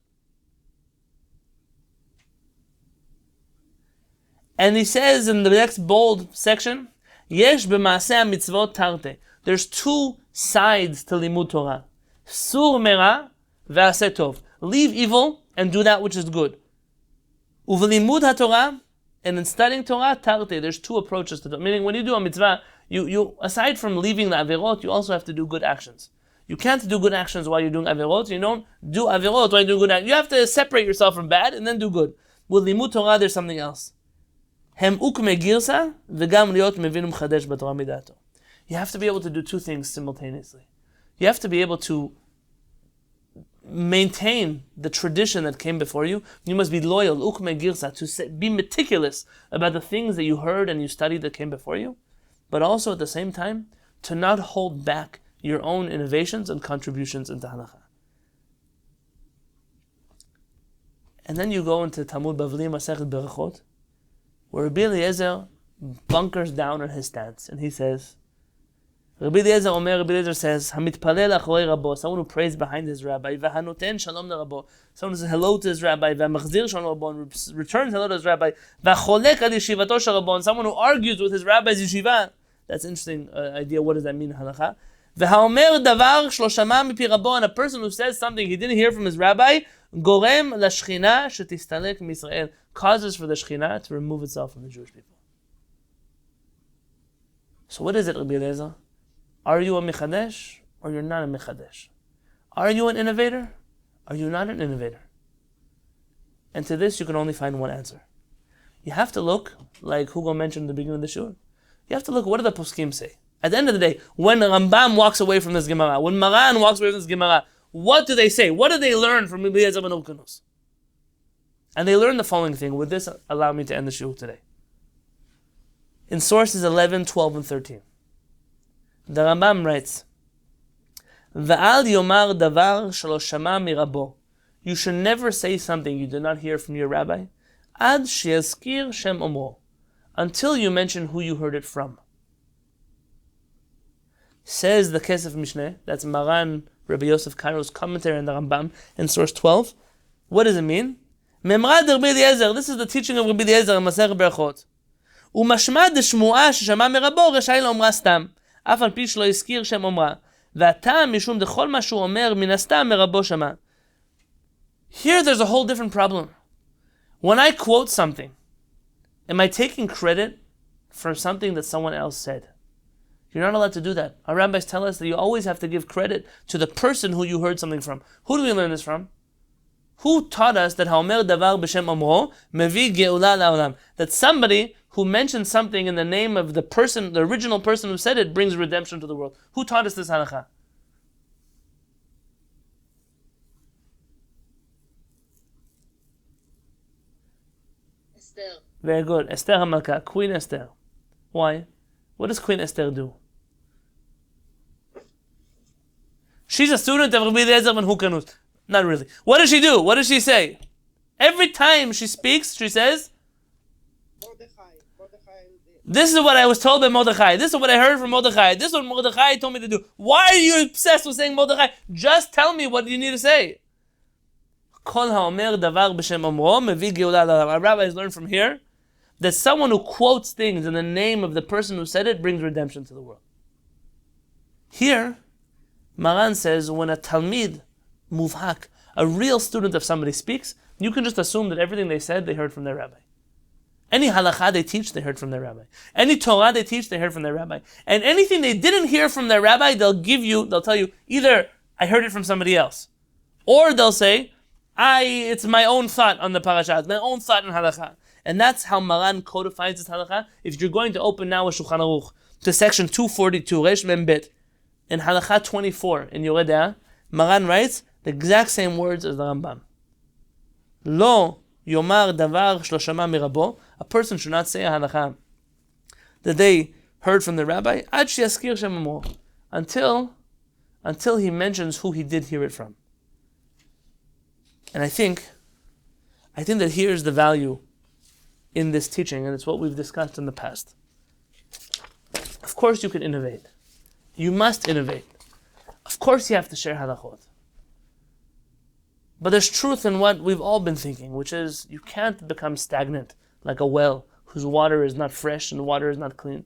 And he says in the next bold section, יש במעשה המצוות תרתי. There's two sides to limud Torah. Sur mera ve'aseh tov. Leave evil and do that which is good. Uvelimud haTorah, and in studying Torah, tarte. There's two approaches to it. Meaning, when you do a mitzvah, you aside from leaving the averot, you also have to do good actions. You can't do good actions while you're doing averot. You don't do averot while you're doing good actions. You have to separate yourself from bad and then do good. With limud Torah, there's something else. Hem ukme girsa v'gam liot mevin u'mchadesh b'Torah midato. You have to be able to do two things simultaneously. You have to be able to maintain the tradition that came before you. You must be loyal, ukme girsa, to be meticulous about the things that you heard and you studied that came before you, but also at the same time, to not hold back your own innovations and contributions into Halachah. And then you go into Talmud Bavli Masechet Berachot, where Rabbi Eliezer bunkers down on his stance, and he says, Rabbi Eliezer says, "Hamitpalel achorei rabo," someone who prays behind his rabbi, "V'hanoten shalom lerabo," someone who says hello to his rabbi, "V'machzir shalom rabo," and returns hello to his rabbi, "V'cholek al yeshivato shel rabo," and someone who argues with his rabbi's yeshiva. That's an interesting idea. What does that mean in halakha? "V'haomer davar shlo shama mipi rabo," and a person who says something he didn't hear from his rabbi, "Gorem lashchina shetistalek miYisrael," causes for the Shekhinah to remove itself from the Jewish people. So what is it, Rabbi Eliezer? Are you a Mechadesh or you're not a Mechadesh? Are you an innovator? Are you not an innovator? And to this you can only find one answer. You have to look, like Hugo mentioned at the beginning of the shur, you have to look, what do the poskim say? At the end of the day, when Rambam walks away from this Gemara, when Maran walks away from this Gemara, what do they say? What do they learn from Rabbi Eliezer ben Hurkanus? And they learn the following thing. With this, allow me to end the shur today. In sources 11, 12, and 13. The Rambam writes, "V'al yomar davar shelo shama mirabo." You should never say something you did not hear from your rabbi, ad she'yazkir shem omro, until you mention who you heard it from. Says the Kesef Mishneh, that's Maran Rabbi Yosef Kairo's commentary on the Rambam in source 12. What does it mean? Memrad Rabbi Eliezer. This is the teaching of Rabbi Eliezer in Masechet Berachot. Umashmad shmu'a sheshama mirabo reshai lomra stam. אף על פי שלא הזכיר שם אומרה. והטעם משום דכל מה שהוא אומר, מן הסתם מרבו שמע. Here there's a whole different problem. When I quote something, am I taking credit for something that someone else said? You're not allowed to do that. Our rabbis tell us that you always have to give credit to the person who you heard something from. Who do we learn this from? Who taught us that haomer davar b'shem omro mevi geula la'olam? That somebody who mentioned something in the name of the person, the original person who said it, brings redemption to the world. Who taught us this halakha? Esther. Very good. Esther HaMalka, Queen Esther. Why? What does Queen Esther do? She's a student of Rabbi Eliezer ben Hukanus. Not really. What does she do? What does she say? Every time she speaks, she says, this is what I was told by Mordechai. This is what I heard from Mordechai. This is what Mordechai told me to do. Why are you obsessed with saying Mordechai? Just tell me what you need to say. Our rabbis learn from here that someone who quotes things in the name of the person who said it brings redemption to the world. Here, Maran says when a Talmid, Muvhak, a real student of somebody speaks, you can just assume that everything they said, they heard from their rabbi. Any halakha they teach, they heard from their rabbi. Any Torah they teach, they heard from their rabbi. And anything they didn't hear from their rabbi, they'll tell you, either I heard it from somebody else, or they'll say, it's my own thought on the parasha, it's my own thought on halakha. And that's how Maran codifies this halakha. If you're going to open now a Shulchan Aruch to section 242, Resh Mem Bet, in halakha 24 in Yoreh De'ah, Maran writes the exact same words as the Rambam. Lo yomar davar shlo shama mirabo. A person should not say a halakha that they heard from the rabbi ad sheyaskir shem amo, until he mentions who he did hear it from. And I think that here's the value in this teaching, and it's what we've discussed in the past. Of course you can innovate. You must innovate. Of course you have to share halachot. But there's truth in what we've all been thinking, which is you can't become stagnant like a well whose water is not fresh and water is not clean.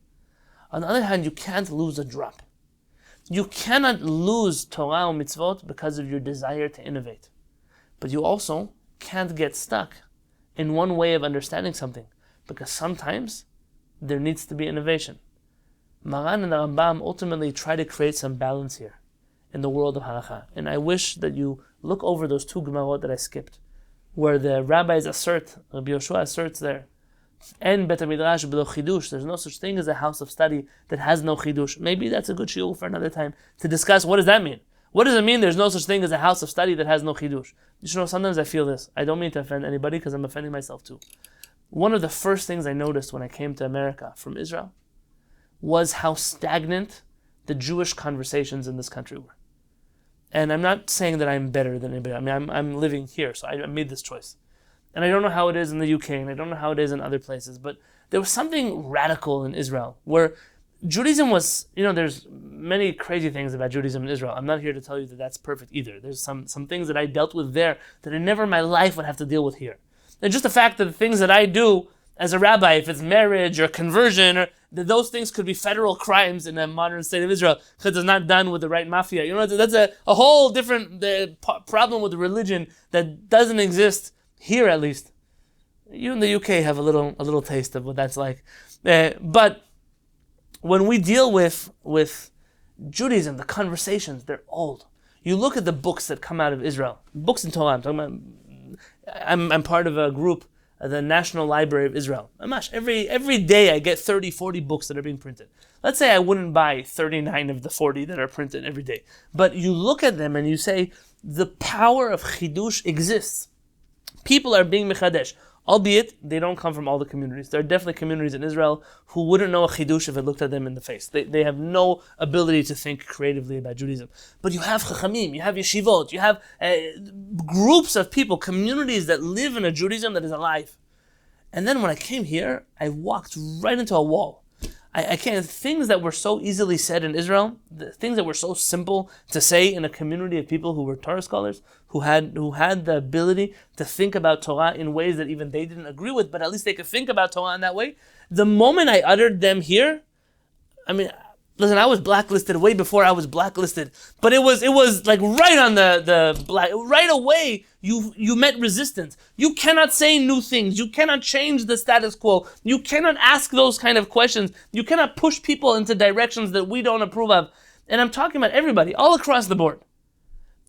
On the other hand, you can't lose a drop. You cannot lose Torah or mitzvot because of your desire to innovate. But you also can't get stuck in one way of understanding something, because sometimes there needs to be innovation. Maran and the Rambam ultimately try to create some balance here in the world of halakha. And I wish that you look over those two Gemarot that I skipped, where the rabbis assert, Rabbi Yoshua asserts there, En Bet Midrash B'lo Chidush, there's no such thing as a house of study that has no Chidush. Maybe that's a good shiur for another time to discuss what does that mean. What does it mean there's no such thing as a house of study that has no Chidush? You should know, sometimes I feel this. I don't mean to offend anybody because I'm offending myself too. One of the first things I noticed when I came to America from Israel was how stagnant the Jewish conversations in this country were. And I'm not saying that I'm better than anybody. I mean, I'm living here, so I made this choice. And I don't know how it is in the UK, and I don't know how it is in other places, but there was something radical in Israel where Judaism was, there's many crazy things about Judaism in Israel. I'm not here to tell you that that's perfect either. There's some things that I dealt with there that I never in my life would have to deal with here. And just the fact that the things that I do as a rabbi, if it's marriage or conversion, or those things could be federal crimes in a modern state of Israel because it's not done with the right mafia. That's a whole different problem with religion that doesn't exist here, at least. You in the UK have a little taste of what that's like. But when we deal with Judaism, the conversations, they're old. You look at the books that come out of Israel, books in Torah. I'm part of a group, the National Library of Israel. Every day I get 30, 40 books that are being printed. Let's say I wouldn't buy 39 of the 40 that are printed every day. But you look at them and you say, the power of chidush exists. People are being mechadesh. Albeit, they don't come from all the communities. There are definitely communities in Israel who wouldn't know a chidush if it looked at them in the face. They have no ability to think creatively about Judaism. But you have chachamim, you have yeshivot, you have groups of people, communities that live in a Judaism that is alive. And then when I came here, I walked right into a wall. I can't. Things that were so easily said in Israel, the things that were so simple to say in a community of people who were Torah scholars, who had the ability to think about Torah in ways that even they didn't agree with, but at least they could think about Torah in that way. The moment I uttered them here, Listen, I was blacklisted way before I was blacklisted, but it was like right on the black, right away you met resistance. You cannot say new things. You cannot change the status quo. You cannot ask those kind of questions. You cannot push people into directions that we don't approve of. And I'm talking about everybody, all across the board.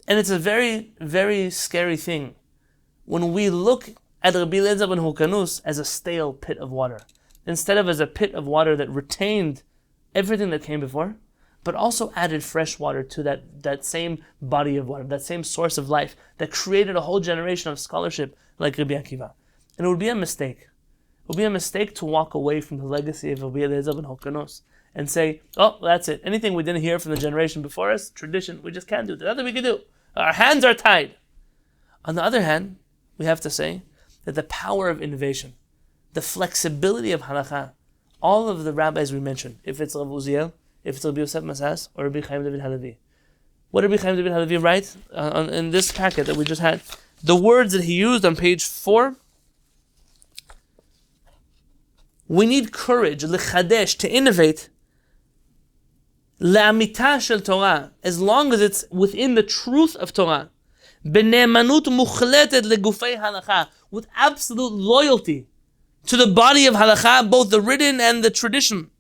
And it's a very, very scary thing when we look at Rabbi Eliezer ben Hurkanus as a stale pit of water, instead of as a pit of water that retained everything that came before, but also added fresh water to that same body of water, that same source of life that created a whole generation of scholarship like Rabbi Akiva. And it would be a mistake. It would be a mistake to walk away from the legacy of Rabbi Eliezer ben Hurkanus and say, oh, that's it. Anything we didn't hear from the generation before us, tradition, we just can't do. There's nothing we can do. Our hands are tied. On the other hand, we have to say that the power of innovation, the flexibility of halakha, all of the rabbis we mentioned, if it's Rav Uziel, if it's Rabbi Yosef Masas, or Rabbi Chaim David Halevi. What did Rabbi Chaim David Halevi write in this packet that we just had? The words that he used on page 4. We need courage, lechadesh, to innovate, le'amita shel Torah, as long as it's within the truth of Torah, b'ne'emanut muchletet legufei halakha, with absolute loyalty to the body of halakha, both the written and the tradition.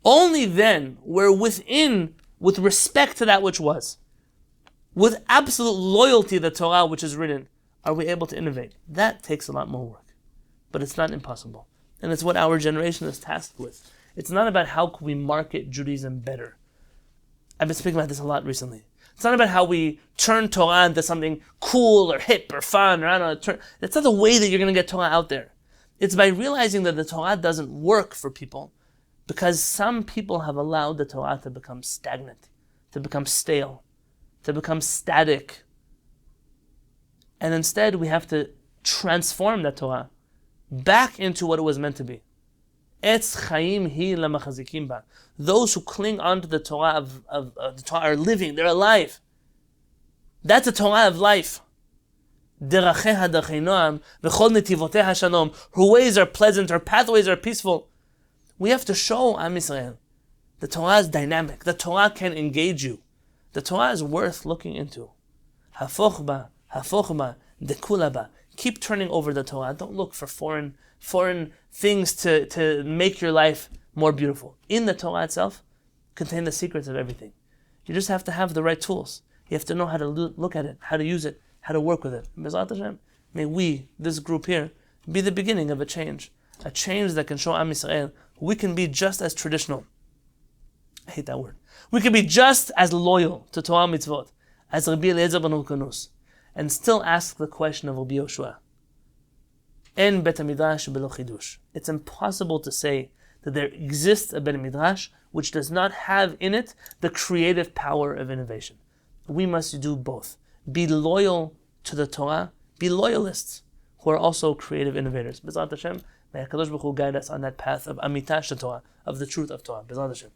Only then, we're within, with respect to that which was, with absolute loyalty to the Torah which is written, are we able to innovate. That takes a lot more work, but it's not impossible. And it's what our generation is tasked with. It's not about how can we market Judaism better. I've been speaking about this a lot recently. It's not about how we turn Torah into something cool or hip or fun or I don't know. That's not the way that you're going to get Torah out there. It's by realizing that the Torah doesn't work for people because some people have allowed the Torah to become stagnant, to become stale, to become static. And instead we have to transform that Torah back into what it was meant to be. Etz chaim hi lamachazikim ba. Those who cling onto the Torah of the Torah are living, they're alive. That's a Torah of life. Deracheha derechei noam, v'chol netivoteha shalom. Her ways are pleasant, her pathways are peaceful. We have to show Am Yisrael the Torah is dynamic. The Torah can engage you. The Torah is worth looking into. Hafoch ba, dekula ba. Keep turning over the Torah. Don't look for foreign things to make your life more beautiful. In the Torah itself contain the secrets of everything. You just have to have the right tools. You have to know how to look at it, how to use it, how to work with it. B'ezrat Hashem, may we, this group here, be the beginning of a change that can show Am Yisrael we can be just as traditional. I hate that word. We can be just as loyal to Torah mitzvot as Rabbi Eliezer ben Hurkanus, and still ask the question of Rabbi Yoshua. En Bet Midrash belo chidush. It's impossible to say that there exists a Bet Midrash which does not have in it the creative power of innovation. We must do both. Be loyal to the Torah, be loyalists who are also creative innovators. B'ezrat Hashem, may HaKadosh Baruch Hu guide us on that path of Amitah Torah, of the truth of Torah. B'ezrat Hashem.